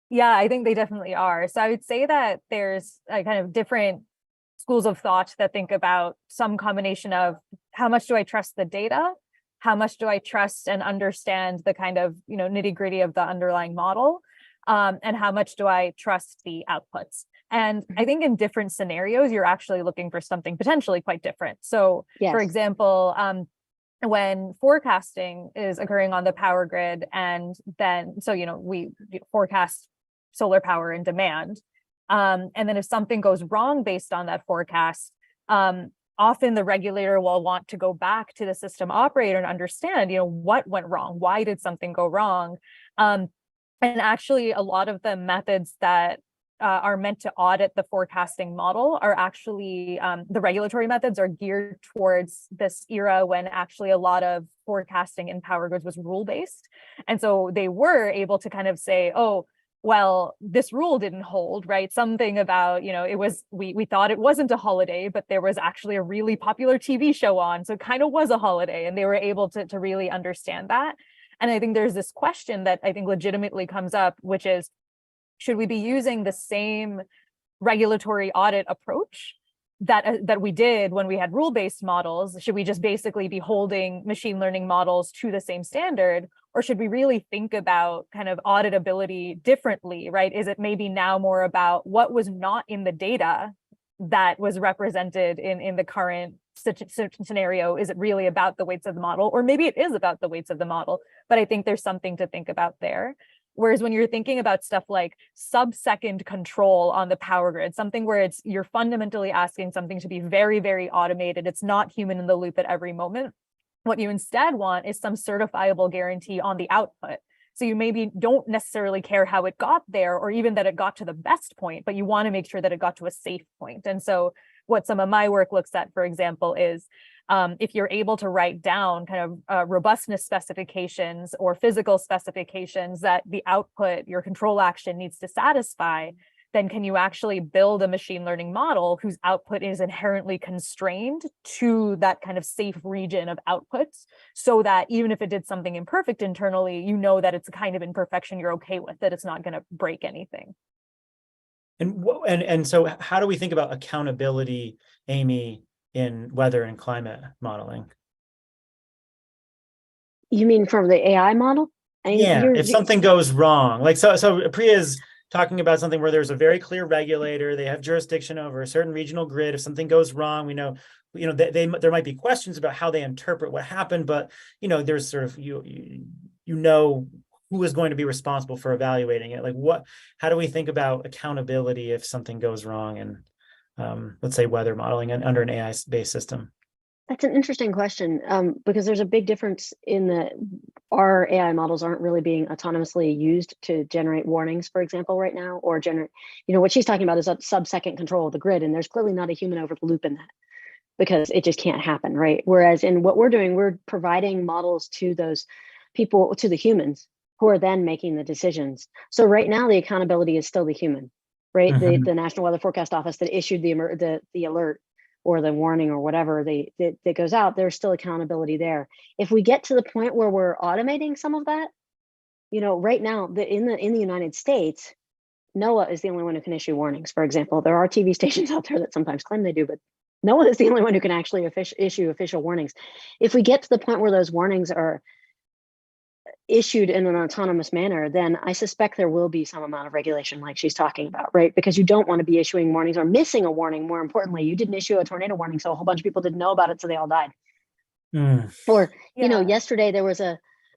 Yeah, I think they definitely are. So I would say that there's a kind of different schools of thought that think about some combination of how much do I trust the data? How much do I trust and understand the kind of, nitty gritty of the underlying model? And how much do I trust the outputs? And I think in different scenarios, you're actually looking for something potentially quite different. So, yes. For example, when forecasting is occurring on the power grid, and then, we forecast solar power and demand. And then if something goes wrong based on that forecast, often the regulator will want to go back to the system operator and understand, what went wrong? Why did something go wrong? And actually, a lot of the methods that are meant to audit the forecasting model are actually, the regulatory methods are geared towards this era when actually a lot of forecasting in power grids was rule-based. And so they were able to kind of say, oh, well, this rule didn't hold, right? Something about, it was, we thought it wasn't a holiday, but there was actually a really popular TV show on, so it kind of was a holiday, and they were able to really understand that. And I think there's this question that I think legitimately comes up, which is, should we be using the same regulatory audit approach that we did when we had rule-based models? Should we just basically be holding machine learning models to the same standard? Or should we really think about kind of auditability differently, right? Is it maybe now more about what was not in the data that was represented in the current scenario? Is it really about the weights of the model? Or maybe it is about the weights of the model, but I think there's something to think about there. Whereas when you're thinking about stuff like sub-second control on the power grid, something where you're fundamentally asking something to be very, very automated, it's not human in the loop at every moment. What you instead want is some certifiable guarantee on the output. So you maybe don't necessarily care how it got there, or even that it got to the best point, but you want to make sure that it got to a safe point. And so what some of my work looks at, for example, is if you're able to write down kind of robustness specifications or physical specifications that the output, your control action, needs to satisfy, then can you actually build a machine learning model whose output is inherently constrained to that kind of safe region of outputs, so that even if it did something imperfect internally, that it's a kind of imperfection you're okay with, that it's not going to break anything. And so how do we think about accountability, Amy, in weather and climate modeling? You mean from the AI model? Yeah, if something goes wrong, like so Priya's talking about something where there's a very clear regulator, they have jurisdiction over a certain regional grid. If something goes wrong, we know, there might be questions about how they interpret what happened, but there's sort of who is going to be responsible for evaluating it. Like how do we think about accountability if something goes wrong in let's say weather modeling and under an AI-based system? That's an interesting question, because there's a big difference in that our AI models aren't really being autonomously used to generate warnings, for example, right now, or generate, what she's talking about is a sub-second control of the grid, and there's clearly not a human over the loop in that, because it just can't happen, right? Whereas in what we're doing, we're providing models to those people, to the humans, who are then making the decisions. So right now, the accountability is still the human, right? Mm-hmm. The National Weather Forecast Office that issued the alert or the warning or whatever that goes out, there's still accountability there. If we get to the point where we're automating some of that, right now in the United States, NOAA is the only one who can issue warnings. For example, there are TV stations out there that sometimes claim they do, but NOAA is the only one who can actually issue official warnings. If we get to the point where those warnings are issued in an autonomous manner, then I suspect there will be some amount of regulation like she's talking about, right? Because you don't want to be issuing warnings or missing a warning. More importantly, you didn't issue a tornado warning, so a whole bunch of people didn't know about it, so they all died. Or, yesterday there was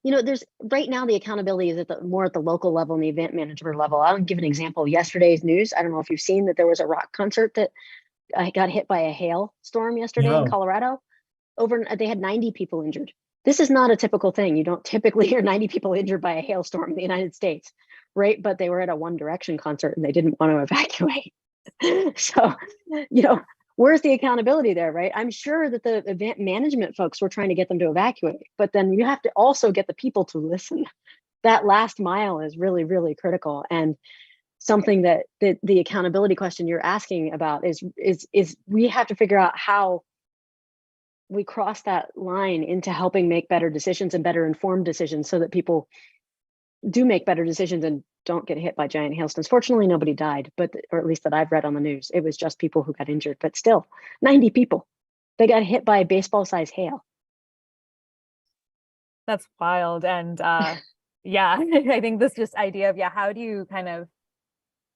there's right now the accountability is more at the local level and the event manager level. I'll give an example. Yesterday's news, I don't know if you've seen that there was a rock concert that got hit by a hail storm yesterday in Colorado. They had 90 people injured. This is not a typical thing. You don't typically hear 90 people injured by a hailstorm in the United States, right? But they were at a One Direction concert and they didn't want to evacuate. So, where's the accountability there, right? I'm sure that the event management folks were trying to get them to evacuate, but then you have to also get the people to listen. That last mile is really, really critical. And something that the accountability question you're asking about is we have to figure out how we cross that line into helping make better decisions and better informed decisions, so that people do make better decisions and don't get hit by giant hailstones. Fortunately, nobody died, or at least that I've read on the news. It was just people who got injured, but still 90 people, they got hit by baseball-sized hail. That's wild. And I think this just idea of, how do you kind of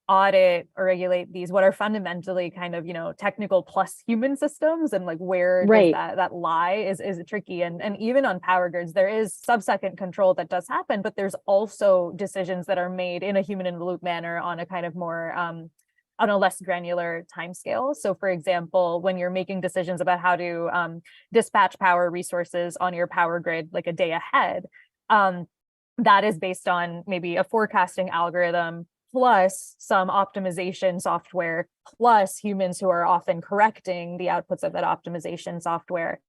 audit or regulate these, what are fundamentally kind of, technical plus human systems, and like where does Right. that lie is tricky. And even on power grids, there is sub-second control that does happen, but there's also decisions that are made in a human in the loop manner on a kind of more on a less granular timescale. So for example, when you're making decisions about how to dispatch power resources on your power grid like a day ahead, that is based on maybe a forecasting algorithm plus some optimization software, plus humans who are often correcting the outputs of that optimization software.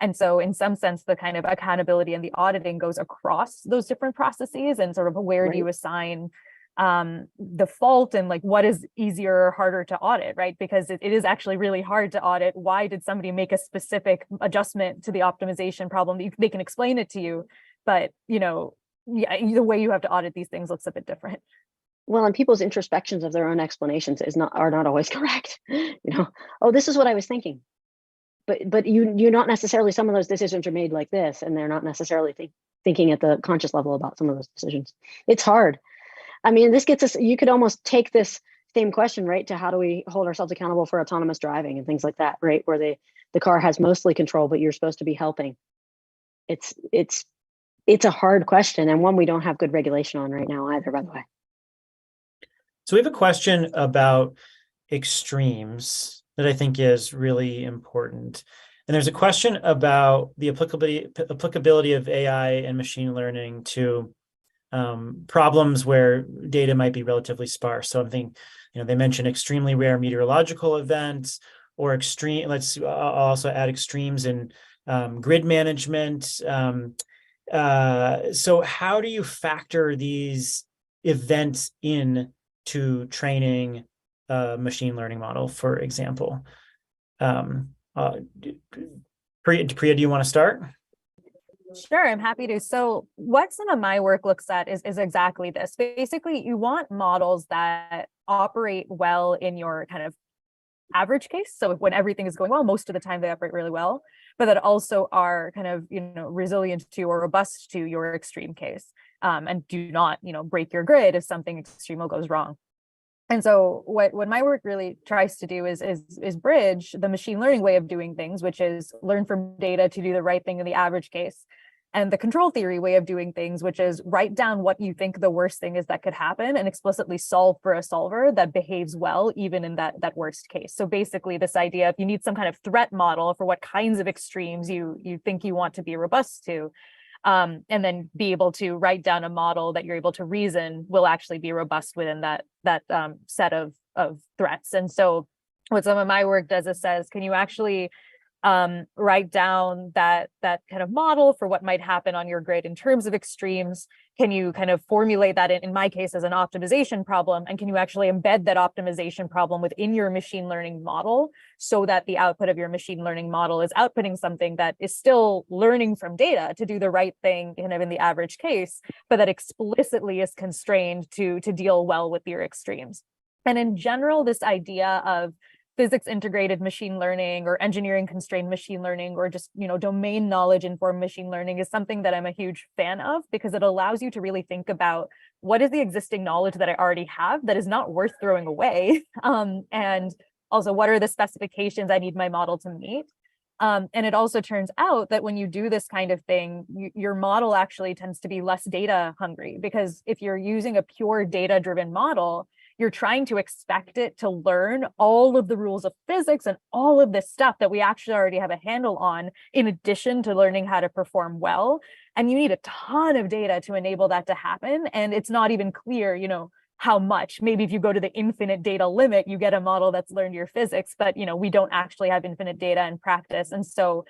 And so in some sense, the kind of accountability and the auditing goes across those different processes, and sort of where do you assign the fault, and like what is easier or harder to audit, right? Because it is actually really hard to audit. Why did somebody make a specific adjustment to the optimization problem? They can explain it to you, but the way you have to audit these things looks a bit different. Well, and people's introspections of their own explanations are not always correct. Oh, this is what I was thinking. But you're not necessarily, some of those decisions are made like this, and they're not necessarily thinking at the conscious level about some of those decisions. It's hard. I mean, this gets us, you could almost take this same question, right, to how do we hold ourselves accountable for autonomous driving and things like that, right? Where the car has mostly control, but you're supposed to be helping. It's a hard question, and one we don't have good regulation on right now either, by the way. So we have a question about extremes that I think is really important. And there's a question about the applicability of AI and machine learning to problems where data might be relatively sparse. So I'm thinking, they mention extremely rare meteorological events, or I'll also add extremes in grid management. So how do you factor these events in to training a machine learning model, for example? Priya, do you want to start? Sure, I'm happy to. So what some of my work looks at is exactly this. Basically, you want models that operate well in your kind of average case. So when everything is going well, most of the time they operate really well, but that also are kind of, resilient to or robust to your extreme case, and do not, break your grid if something extreme goes wrong. And so what my work really tries to do is bridge the machine learning way of doing things, which is learn from data to do the right thing in the average case, and the control theory way of doing things, which is write down what you think the worst thing is that could happen and explicitly solve for a solver that behaves well even in that worst case. So basically this idea, if you need some kind of threat model for what kinds of extremes you think you want to be robust to, and then be able to write down a model that you're able to reason will actually be robust within that set of threats. And so what some of my work does is says, can you actually write down that kind of model for what might happen on your grid in terms of extremes? Can you kind of formulate that in my case as an optimization problem? And can you actually embed that optimization problem within your machine learning model so that the output of your machine learning model is outputting something that is still learning from data to do the right thing kind of in the average case, but that explicitly is constrained to deal well with your extremes? And in general, this idea of physics integrated machine learning or engineering constrained machine learning, or just domain knowledge informed machine learning, is something that I'm a huge fan of, because it allows you to really think about what is the existing knowledge that I already have that is not worth throwing away, and also what are the specifications I need my model to meet. And it also turns out that when you do this kind of thing, your model actually tends to be less data hungry, because if you're using a pure data driven model, you're trying to expect it to learn all of the rules of physics and all of this stuff that we actually already have a handle on, in addition to learning how to perform well. And you need a ton of data to enable that to happen. And it's not even clear, how much. Maybe if you go to the infinite data limit, you get a model that's learned your physics, but we don't actually have infinite data in practice. And so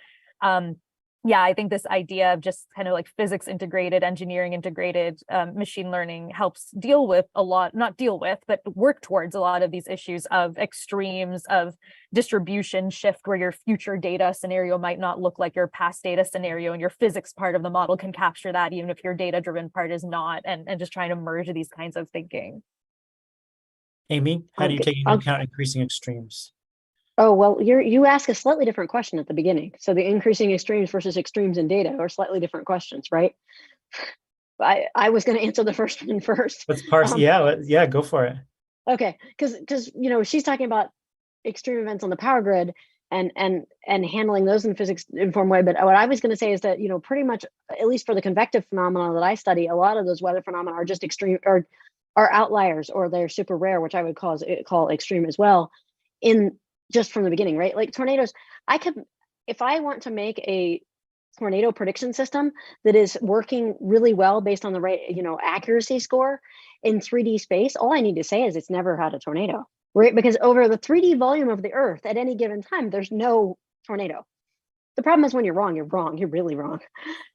I think this idea of just kind of like physics integrated, engineering integrated machine learning helps but work towards a lot of these issues of extremes, of distribution shift, where your future data scenario might not look like your past data scenario, and your physics part of the model can capture that, even if your data driven part is not, and just trying to merge these kinds of thinking. Amy, how do you take into account increasing extremes? Oh, well, you ask a slightly different question at the beginning. So the increasing extremes versus extremes in data are slightly different questions, right? I was going to answer the first one first. Let's parse. Yeah, go for it. Okay, because she's talking about extreme events on the power grid and handling those in a physics informed way. But what I was going to say is that pretty much, at least for the convective phenomena that I study, a lot of those weather phenomena are just extreme, or are outliers, or they're super rare, which I would call extreme as well. In just from the beginning, right? Like tornadoes, if I want to make a tornado prediction system that is working really well based on the right accuracy score in 3D space, all I need to say is it's never had a tornado, right? Because over the 3D volume of the Earth at any given time, there's no tornado. The problem is when you're wrong, you're really wrong.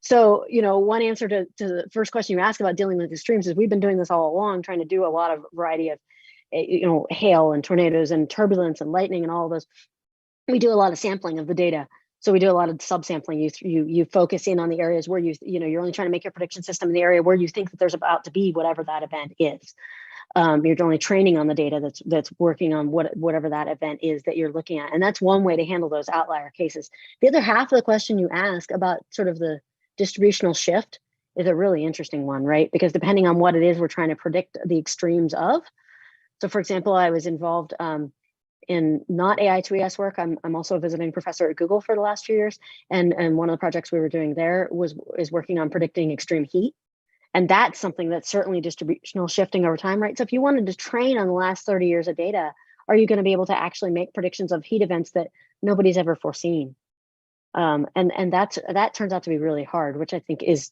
So, one answer to the first question you asked about dealing with extremes is we've been doing this all along, trying to do a lot of variety of, hail and tornadoes and turbulence and lightning and all of those. We do a lot of sampling of the data. So we do a lot of subsampling. You focus in on the areas where you're only trying to make your prediction system in the area where you think that there's about to be whatever that event is. You're only training on the data that's working on whatever that event is that you're looking at. And that's one way to handle those outlier cases. The other half of the question you ask about sort of the distributional shift is a really interesting one, right? Because depending on what it is we're trying to predict the extremes of. So for example, I was involved in not AI to ES work. I'm also a visiting professor at Google for the last few years. And one of the projects we were doing there is working on predicting extreme heat. And that's something that's certainly distributional shifting over time, right? So if you wanted to train on the last 30 years of data, are you going to be able to actually make predictions of heat events that nobody's ever foreseen? And that turns out to be really hard, which I think is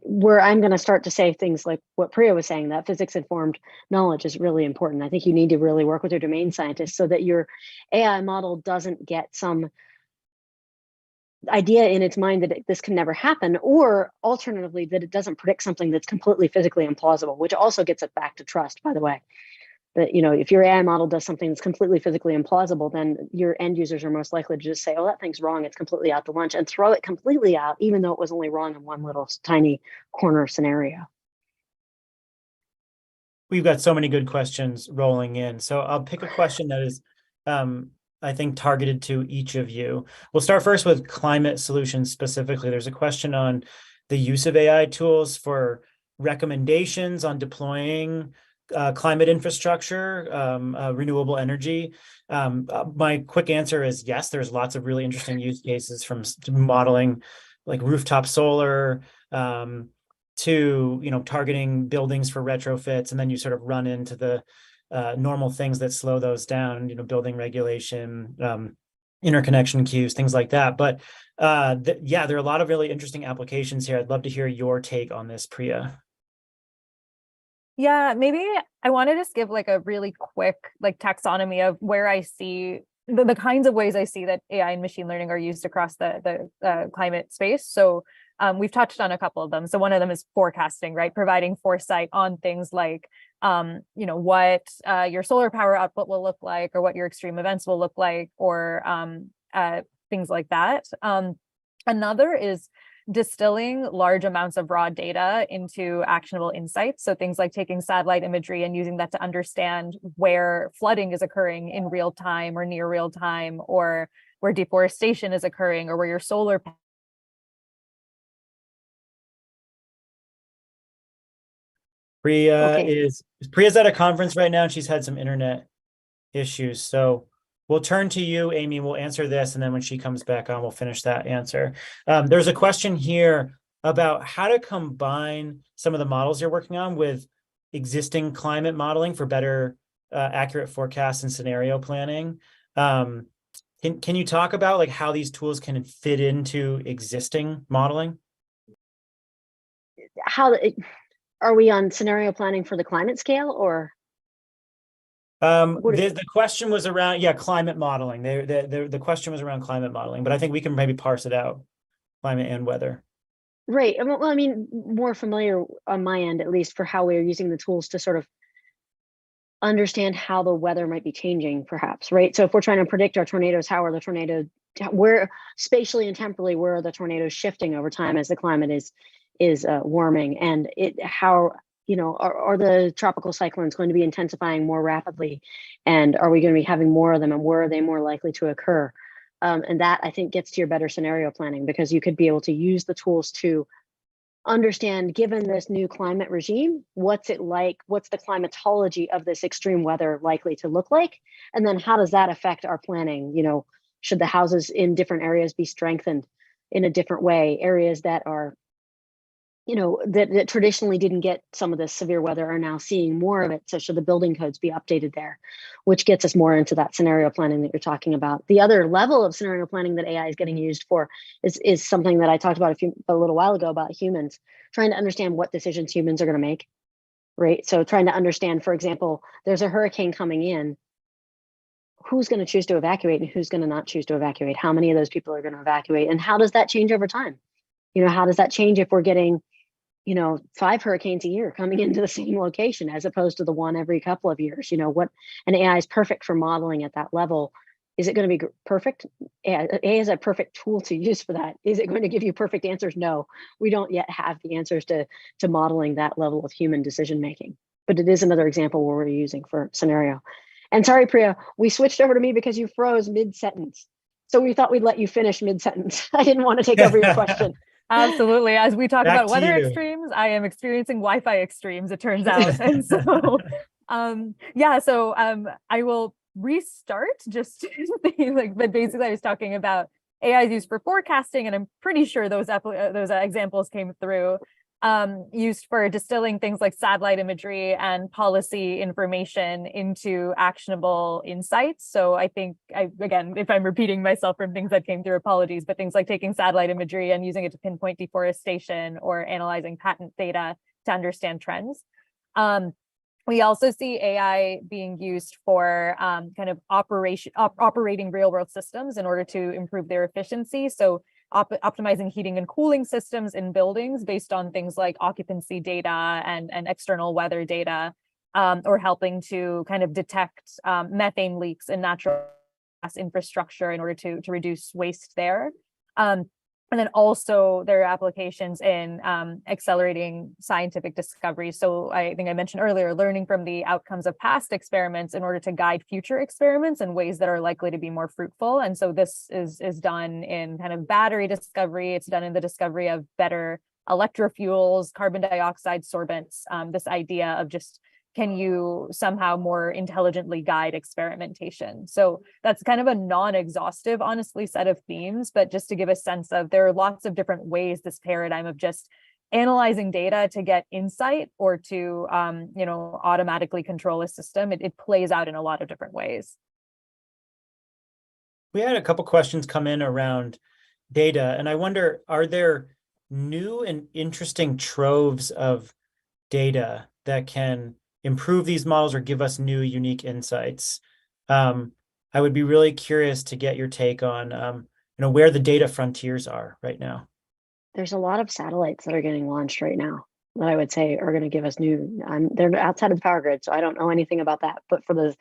where I'm going to start to say things like what Priya was saying, that physics informed knowledge is really important. I think you need to really work with your domain scientists so that your AI model doesn't get some idea in its mind that this can never happen, or alternatively, that it doesn't predict something that's completely physically implausible, which also gets it back to trust, by the way. That, if your AI model does something that's completely physically implausible, then your end users are most likely to just say, oh, that thing's wrong, it's completely out to lunch, and throw it completely out, even though it was only wrong in one little tiny corner scenario. We've got so many good questions rolling in. So I'll pick a question that is, I think, targeted to each of you. We'll start first with climate solutions specifically. There's a question on the use of AI tools for recommendations on deploying climate infrastructure, renewable energy. My quick answer is yes, there's lots of really interesting use cases, from modeling like rooftop solar, to targeting buildings for retrofits, and then you sort of run into the normal things that slow those down, building regulation, interconnection queues, things like that. But yeah, there are a lot of really interesting applications here. I'd love to hear your take on this, Priya. Yeah, maybe I want to just give like a really quick taxonomy of where I see the kinds of ways I see that AI and machine learning are used across the climate space. So we've touched on a couple of them. So one of them is forecasting, right? Providing foresight on things like, what your solar power output will look like, or what your extreme events will look like, or things like that. Another is distilling large amounts of raw data into actionable insights. So things like taking satellite imagery and using that to understand where flooding is occurring in real time or near real time, or where deforestation is occurring, or where your solar Priya's at a conference right now, and she's had some internet issues. So we'll turn to you, Amy. We'll answer this, and then when she comes back on, we'll finish that answer. There's a question here about how to combine some of the models you're working on with existing climate modeling for better accurate forecasts and scenario planning. Can you talk about like how these tools can fit into existing modeling? Are we on scenario planning for the climate scale, or? The question was around, climate modeling. The question was around climate modeling, but I think we can maybe parse it out, climate and weather. Right. Well, I mean, more familiar on my end, at least, for how we are using the tools to sort of understand how the weather might be changing, perhaps, right? So if we're trying to predict our tornadoes, where spatially and temporally, where are the tornadoes shifting over time as the climate is warming, and are the tropical cyclones going to be intensifying more rapidly, and are we going to be having more of them, and where are they more likely to occur? And that, I think, gets to your better scenario planning, because you could be able to use the tools to understand, given this new climate regime, what's it like? What's the climatology of this extreme weather likely to look like? And then how does that affect our planning? You know, should the houses in different areas be strengthened in a different way? Areas that are, you know, that traditionally didn't get some of this severe weather are now seeing more of it. So should the building codes be updated there? Which gets us more into that scenario planning that you're talking about. The other level of scenario planning that AI is getting used for is something that I talked about a little while ago about humans, trying to understand what decisions humans are going to make, right? So trying to understand, for example, there's a hurricane coming in, who's going to choose to evacuate and who's going to not choose to evacuate? How many of those people are going to evacuate? And how does that change over time? You know, how does that change if we're getting, you know, 5 hurricanes a year coming into the same location as opposed to the one every couple of years? You know, what an AI is perfect for modeling at that level. Is it going to be perfect? AI is a perfect tool to use for that. Is it going to give you perfect answers? No, we don't yet have the answers to modeling that level of human decision making. But it is another example where we're using for scenario. And sorry, Priya, we switched over to me because you froze mid-sentence. So we thought we'd let you finish mid-sentence. I didn't want to take over your question. Absolutely. As we talk Back about to weather you. extremes, I am experiencing Wi-Fi extremes, it turns out. And so, I will restart just like, but basically I was talking about AI is used for forecasting, and I'm pretty sure those examples came through. Used for distilling things like satellite imagery and policy information into actionable insights. So I think, again, if I'm repeating myself from things that came through, apologies, but things like taking satellite imagery and using it to pinpoint deforestation or analyzing patent data to understand trends. We also see AI being used for kind of operating real world systems in order to improve their efficiency. So optimizing heating and cooling systems in buildings based on things like occupancy data and external weather data, or helping to kind of detect methane leaks in natural gas infrastructure in order to reduce waste there. And then also there are applications in accelerating scientific discovery. So I think I mentioned earlier, learning from the outcomes of past experiments in order to guide future experiments in ways that are likely to be more fruitful. And so this is done in kind of battery discovery. It's done in the discovery of better electrofuels, carbon dioxide sorbents, this idea of just, can you somehow more intelligently guide experimentation? So that's kind of a non-exhaustive, honestly, set of themes, but just to give a sense of, there are lots of different ways this paradigm of just analyzing data to get insight or to automatically control a system, it plays out in a lot of different ways. We had a couple questions come in around data, and I wonder, are there new and interesting troves of data that can improve these models or give us new, unique insights? I would be really curious to get your take on, where the data frontiers are right now. There's a lot of satellites that are getting launched right now that I would say are going to give us new. They're outside of the power grid, so I don't know anything about that. But for the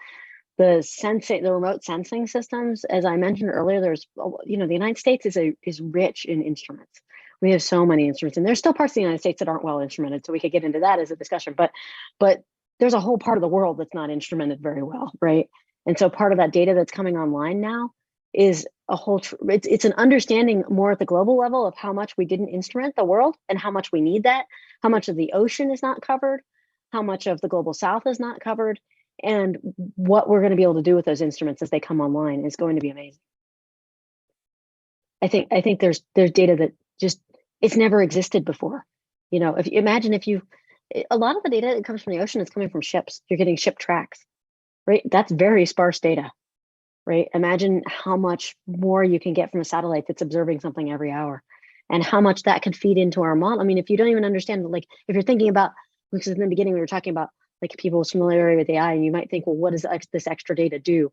remote sensing systems, as I mentioned earlier, there's, the United States is rich in instruments. We have so many instruments, and there's still parts of the United States that aren't well instrumented. So we could get into that as a discussion. But there's a whole part of the world that's not instrumented very well, right? And so part of that data that's coming online now is a whole. It's an understanding more at the global level of how much we didn't instrument the world and how much we need that. How much of the ocean is not covered, how much of the global south is not covered, and what we're going to be able to do with those instruments as they come online is going to be amazing. I think there's data that just, it's never existed before. A lot of the data that comes from the ocean is coming from ships. You're getting ship tracks, right? That's very sparse data, right? Imagine how much more you can get from a satellite that's observing something every hour, and how much that could feed into our model. I mean, if you don't even understand, like, if you're thinking about, because in the beginning we were talking about like people's familiarity with AI, and you might think, well, what does this extra data do?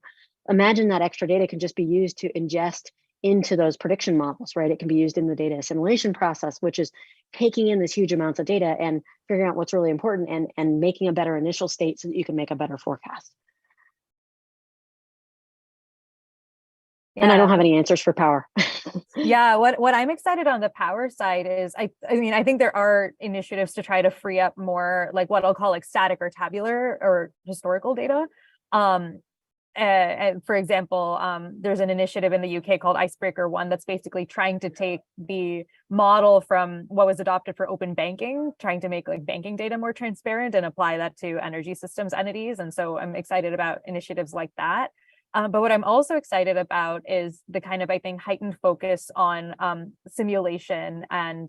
Imagine that extra data can just be used to ingest into those prediction models, right? It can be used in the data assimilation process, which is taking in this huge amounts of data and figuring out what's really important and making a better initial state so that you can make a better forecast. Yeah. And I don't have any answers for power. Yeah, what I'm excited on the power side is, I think there are initiatives to try to free up more, like what I'll call like static or tabular or historical data. for example, there's an initiative in the UK called Icebreaker One that's basically trying to take the model from what was adopted for open banking, trying to make like banking data more transparent and apply that to energy systems entities. And so I'm excited about initiatives like that. But what I'm also excited about is the kind of, I think, heightened focus on simulation and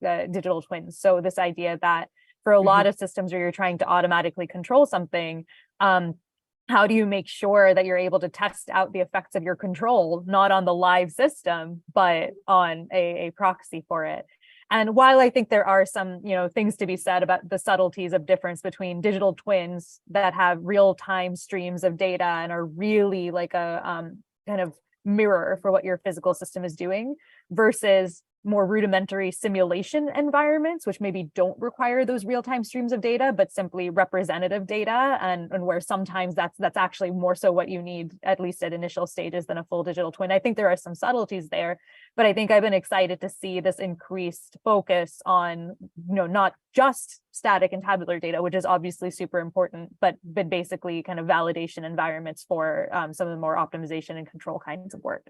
digital twins. So this idea that for a lot of systems where you're trying to automatically control something, how do you make sure that you're able to test out the effects of your control, not on the live system, but on a proxy for it? And while I think there are some, things to be said about the subtleties of difference between digital twins that have real-time streams of data and are really like a kind of mirror for what your physical system is doing versus more rudimentary simulation environments, which maybe don't require those real-time streams of data, but simply representative data, and where sometimes that's actually more so what you need, at least at initial stages, than a full digital twin. I think there are some subtleties there, but I think I've been excited to see this increased focus on, not just static and tabular data, which is obviously super important, but basically kind of validation environments for some of the more optimization and control kinds of work.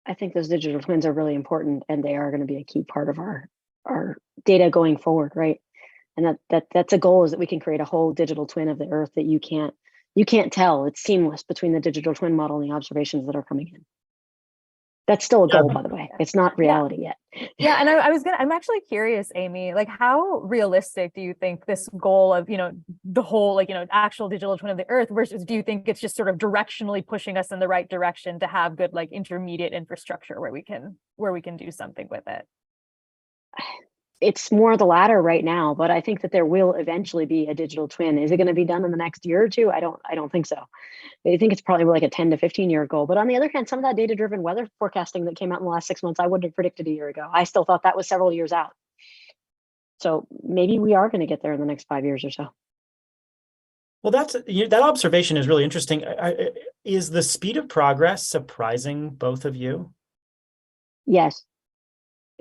I think those digital twins are really important, and they are going to be a key part of our data going forward, right? And that's a goal, is that we can create a whole digital twin of the Earth that you can't tell. It's seamless between the digital twin model and the observations that are coming in. That's still a goal, by the way. It's not reality yet. Yeah, and I'm actually curious, Amy, like how realistic do you think this goal of, the whole, actual digital twin of the Earth, versus do you think it's just sort of directionally pushing us in the right direction to have good, like, intermediate infrastructure where we can do something with it? It's more the latter right now, but I think that there will eventually be a digital twin. Is it going to be done in the next year or two? I don't think so. I think it's probably like a 10 to 15 year goal. But on the other hand, some of that data-driven weather forecasting that came out in the last 6 months, I wouldn't have predicted a year ago. I still thought that was several years out. So maybe we are going to get there in the next 5 years or so. Well, that observation is really interesting. Is the speed of progress surprising both of you? Yes.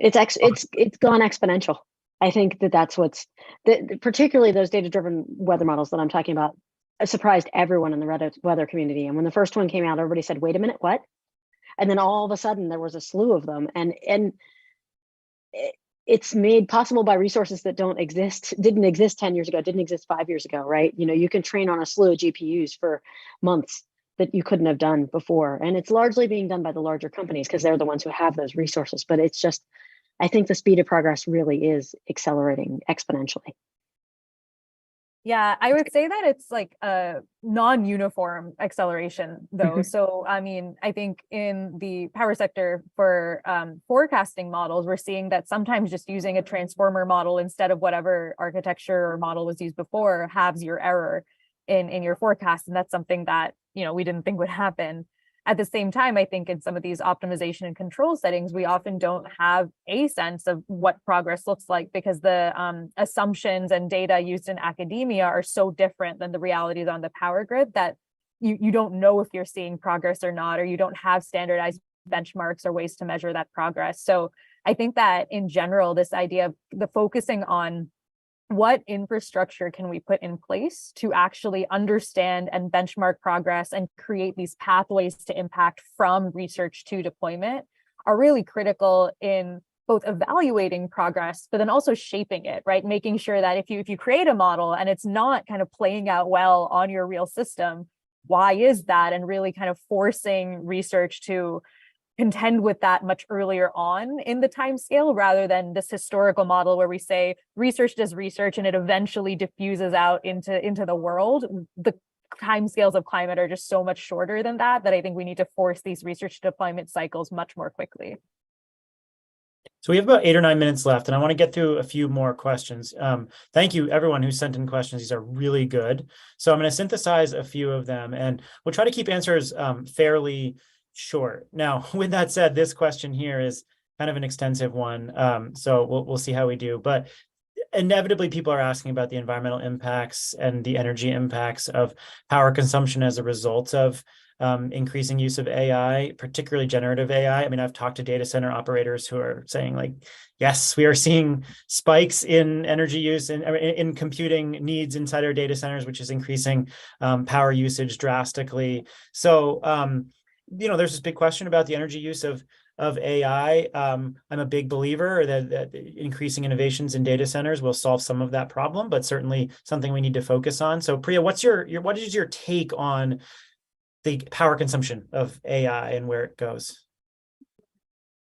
It's gone exponential. I think that's particularly those data-driven weather models that I'm talking about surprised everyone in the weather community. And when the first one came out, everybody said, "Wait a minute, what?" And then all of a sudden, there was a slew of them, and it's made possible by resources that didn't exist 10 years ago, didn't exist 5 years ago, right? You can train on a slew of GPUs for months that you couldn't have done before, and it's largely being done by the larger companies because they're the ones who have those resources. But it's just, I think the speed of progress really is accelerating exponentially. Yeah, I would say that it's like a non-uniform acceleration, though. So, I mean, I think in the power sector for forecasting models, we're seeing that sometimes just using a transformer model instead of whatever architecture or model was used before halves your error in your forecast. And that's something that, we didn't think would happen. At the same time, I think in some of these optimization and control settings, we often don't have a sense of what progress looks like because the assumptions and data used in academia are so different than the realities on the power grid that you don't know if you're seeing progress or not, or you don't have standardized benchmarks or ways to measure that progress. So I think that in general, this idea of the focusing on what infrastructure can we put in place to actually understand and benchmark progress and create these pathways to impact from research to deployment are really critical in both evaluating progress, but then also shaping it, right? Making sure that if you create a model and it's not kind of playing out well on your real system, why is that? And really kind of forcing research to contend with that much earlier on in the time scale, rather than this historical model where we say research does research and it eventually diffuses out into the world. The timescales of climate are just so much shorter than that I think we need to force these research deployment cycles much more quickly. So we have about 8 or 9 minutes left, and I want to get through a few more questions. Thank you, everyone who sent in questions. These are really good. So I'm going to synthesize a few of them, and we'll try to keep answers fairly short. Now, with that said, this question here is kind of an extensive one, so we'll see how we do. But inevitably, people are asking about the environmental impacts and the energy impacts of power consumption as a result of increasing use of AI, particularly generative AI. I mean, I've talked to data center operators who are saying like, yes, we are seeing spikes in energy use and in computing needs inside our data centers, which is increasing power usage drastically. So, there's this big question about the energy use of AI. I'm a big believer that increasing innovations in data centers will solve some of that problem, but certainly something we need to focus on. So Priya, what is your take on the power consumption of AI and where it goes?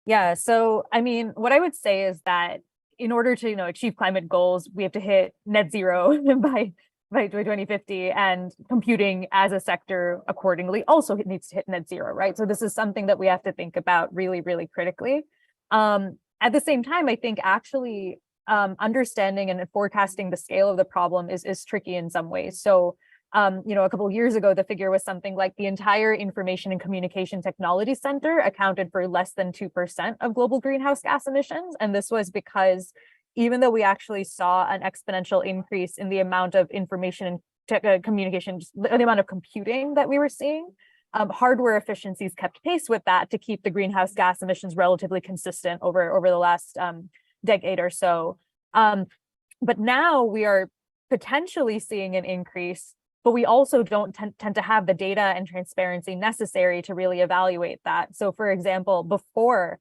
Yeah, so I mean, what I would say is that in order to, achieve climate goals, we have to hit net zero by 2050, and computing as a sector accordingly also needs to hit net zero, right? So this is something that we have to think about really, really critically. At the same time, I think actually understanding and forecasting the scale of the problem is tricky in some ways. So a couple of years ago, the figure was something like the entire information and communication technology center accounted for less than 2% of global greenhouse gas emissions. And this was because even though we actually saw an exponential increase in the amount of information and communication, the amount of computing that we were seeing, hardware efficiencies kept pace with that to keep the greenhouse gas emissions relatively consistent over the last decade or so. But now we are potentially seeing an increase, but we also don't tend to have the data and transparency necessary to really evaluate that. So for example, before,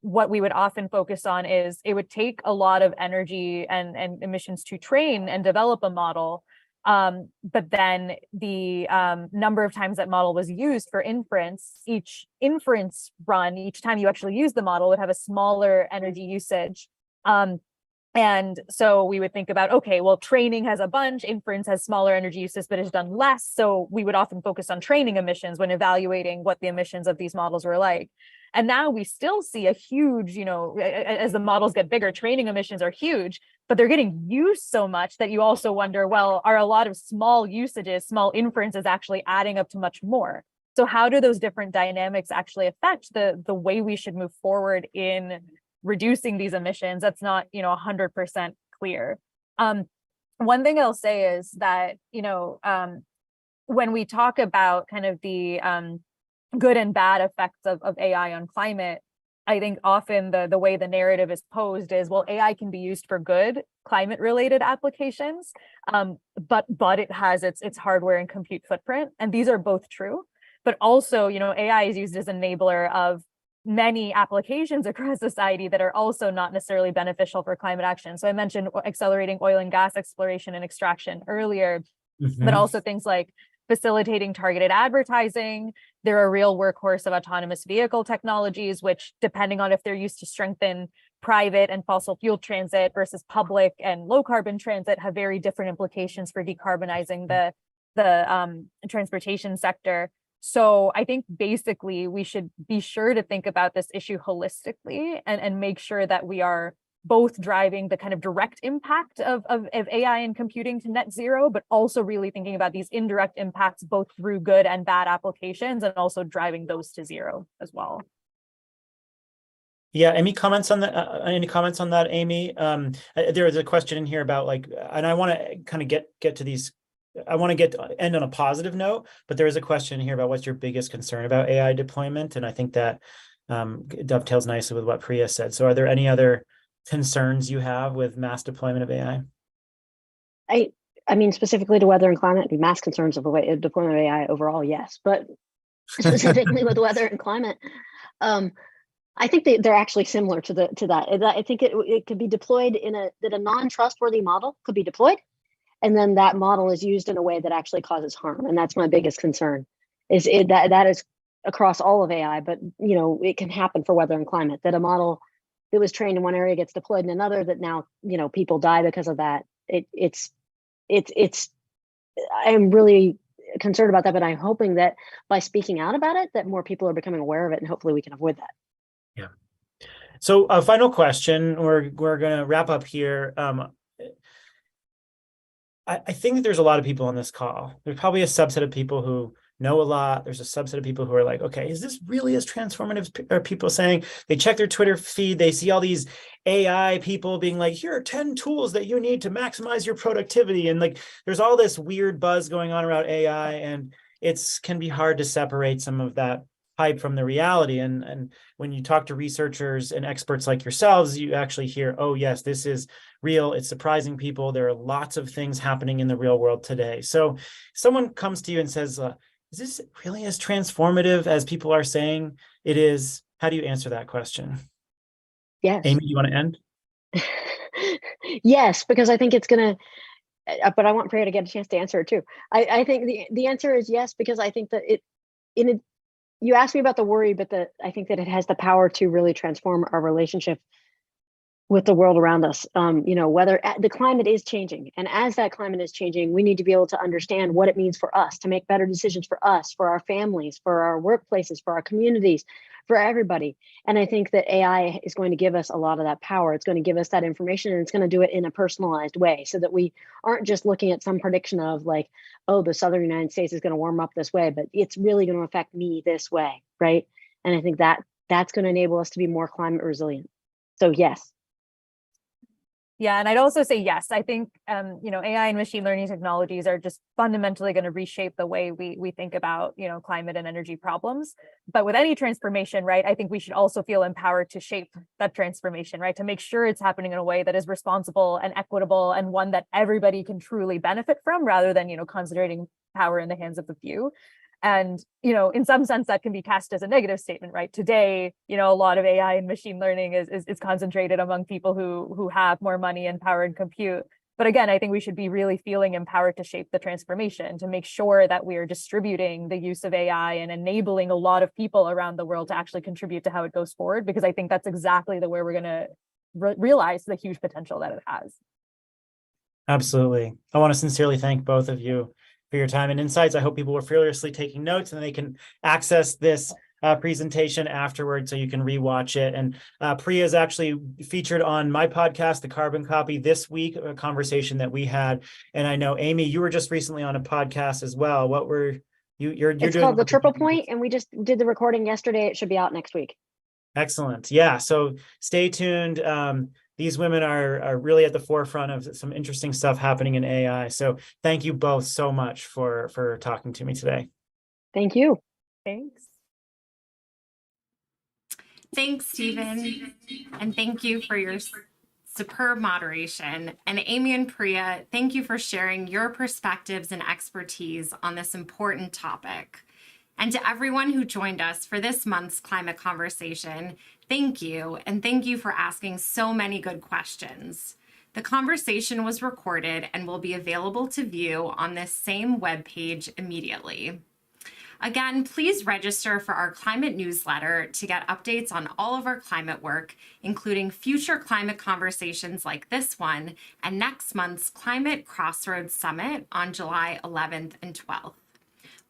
what we would often focus on is it would take a lot of energy and emissions to train and develop a model. But then the number of times that model was used for inference, each inference run, each time you actually use the model would have a smaller energy usage. And so we would think about, okay, well, training has a bunch, inference has smaller energy uses, but is done less. So we would often focus on training emissions when evaluating what the emissions of these models were like. And now we still see a huge, as the models get bigger, training emissions are huge, but they're getting used so much that you also wonder, well, are a lot of small usages, small inferences actually adding up to much more? So how do those different dynamics actually affect the way we should move forward in reducing these emissions? That's not 100% clear. One thing I'll say is that when we talk about kind of the good and bad effects of AI on climate, I think often the way the narrative is posed is, well, AI can be used for good climate related applications, but it has its hardware and compute footprint, and these are both true. But also, AI is used as an enabler of many applications across society that are also not necessarily beneficial for climate action. So I mentioned accelerating oil and gas exploration and extraction earlier, but also things like facilitating targeted advertising. They're a real workhorse of autonomous vehicle technologies, which, depending on if they're used to strengthen private and fossil fuel transit versus public and low carbon transit, have very different implications for decarbonizing the transportation sector. So I think basically we should be sure to think about this issue holistically and make sure that we are both driving the kind of direct impact of AI and computing to net zero, but also really thinking about these indirect impacts, both through good and bad applications, and also driving those to zero as well. Yeah, any comments on that? Amy? There is a question in here about and I want to kind of get to these. I want to end on a positive note, but there is a question here about what's your biggest concern about AI deployment, and I think that dovetails nicely with what Priya said. So, are there any other concerns you have with mass deployment of AI? I mean, specifically to weather and climate, mass concerns of deployment of AI overall, yes, but specifically with weather and climate, I think they're actually similar to that. I think it could be deployed that a non-trustworthy model could be deployed, and then that model is used in a way that actually causes harm, and that's my biggest concern. That is across all of AI, but it can happen for weather and climate, that a model that was trained in one area gets deployed in another, that now people die because of that. I'm really concerned about that, but I'm hoping that by speaking out about it, that more people are becoming aware of it, and hopefully we can avoid that. Yeah. So a final question, we're going to wrap up here. I think that there's a lot of people on this call. There's probably a subset of people who know a lot. There's a subset of people who are like, okay, is this really as transformative? Are people saying they check their Twitter feed, they see all these AI people being like, here are 10 tools that you need to maximize your productivity. And there's all this weird buzz going on around AI. And it's can be hard to separate some of that hype from the reality. And when you talk to researchers and experts like yourselves, you actually hear, oh yes, this is real. It's surprising people. There are lots of things happening in the real world today. So someone comes to you and says, is this really as transformative as people are saying it is? How do you answer that question? Yes. Amy, you want to end? Yes, because I think it's going to, but I want Priya to get a chance to answer it too. I think the answer is yes, because I think that you asked me about the worry, but I think that it has the power to really transform our relationship with the world around us. Whether the climate is changing, and as that climate is changing, we need to be able to understand what it means for us to make better decisions for us, for our families, for our workplaces, for our communities, for everybody. And I think that AI is going to give us a lot of that power. It's going to give us that information, and it's going to do it in a personalized way, so that we aren't just looking at some prediction of like, oh, the southern United States is going to warm up this way, but it's really going to affect me this way, right? And I think that that's going to enable us to be more climate resilient. So yes. Yeah, and I'd also say yes. I think AI and machine learning technologies are just fundamentally going to reshape the way we think about climate and energy problems. But with any transformation, right, I think we should also feel empowered to shape that transformation, right, to make sure it's happening in a way that is responsible and equitable, and one that everybody can truly benefit from, rather than concentrating power in the hands of the few. And, in some sense, that can be cast as a negative statement, right? Today, a lot of AI and machine learning is concentrated among people who have more money and power and compute. But again, I think we should be really feeling empowered to shape the transformation, to make sure that we are distributing the use of AI and enabling a lot of people around the world to actually contribute to how it goes forward, because I think that's exactly the way we're going to realize the huge potential that it has. Absolutely. I want to sincerely thank both of you for your time and insights. I hope people were fearlessly taking notes, and they can access this presentation afterwards so you can rewatch it. And Priya is actually featured on my podcast, The Carbon Copy, this week, a conversation that we had. And I know, Amy, you were just recently on a podcast as well. What were you're it's doing called The Triple Point, and we just did the recording yesterday. It should be out next week. Excellent. Yeah. So stay tuned. These women are really at the forefront of some interesting stuff happening in AI. So thank you both so much for talking to me today. Thank you. Thanks. Thanks, Stephen. And thank you for your superb moderation. And Amy and Priya, thank you for sharing your perspectives and expertise on this important topic. And to everyone who joined us for this month's climate conversation, thank you. And thank you for asking so many good questions. The conversation was recorded and will be available to view on this same webpage immediately. Again, please register for our climate newsletter to get updates on all of our climate work, including future climate conversations like this one and next month's Climate Crossroads Summit on July 11th and 12th.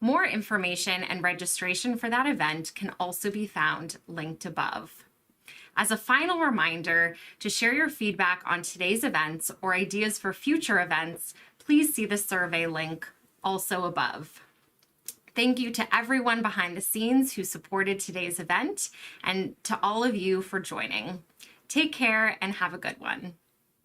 More information and registration for that event can also be found linked above. As a final reminder, to share your feedback on today's events or ideas for future events, please see the survey link also above. Thank you to everyone behind the scenes who supported today's event, and to all of you for joining. Take care and have a good one.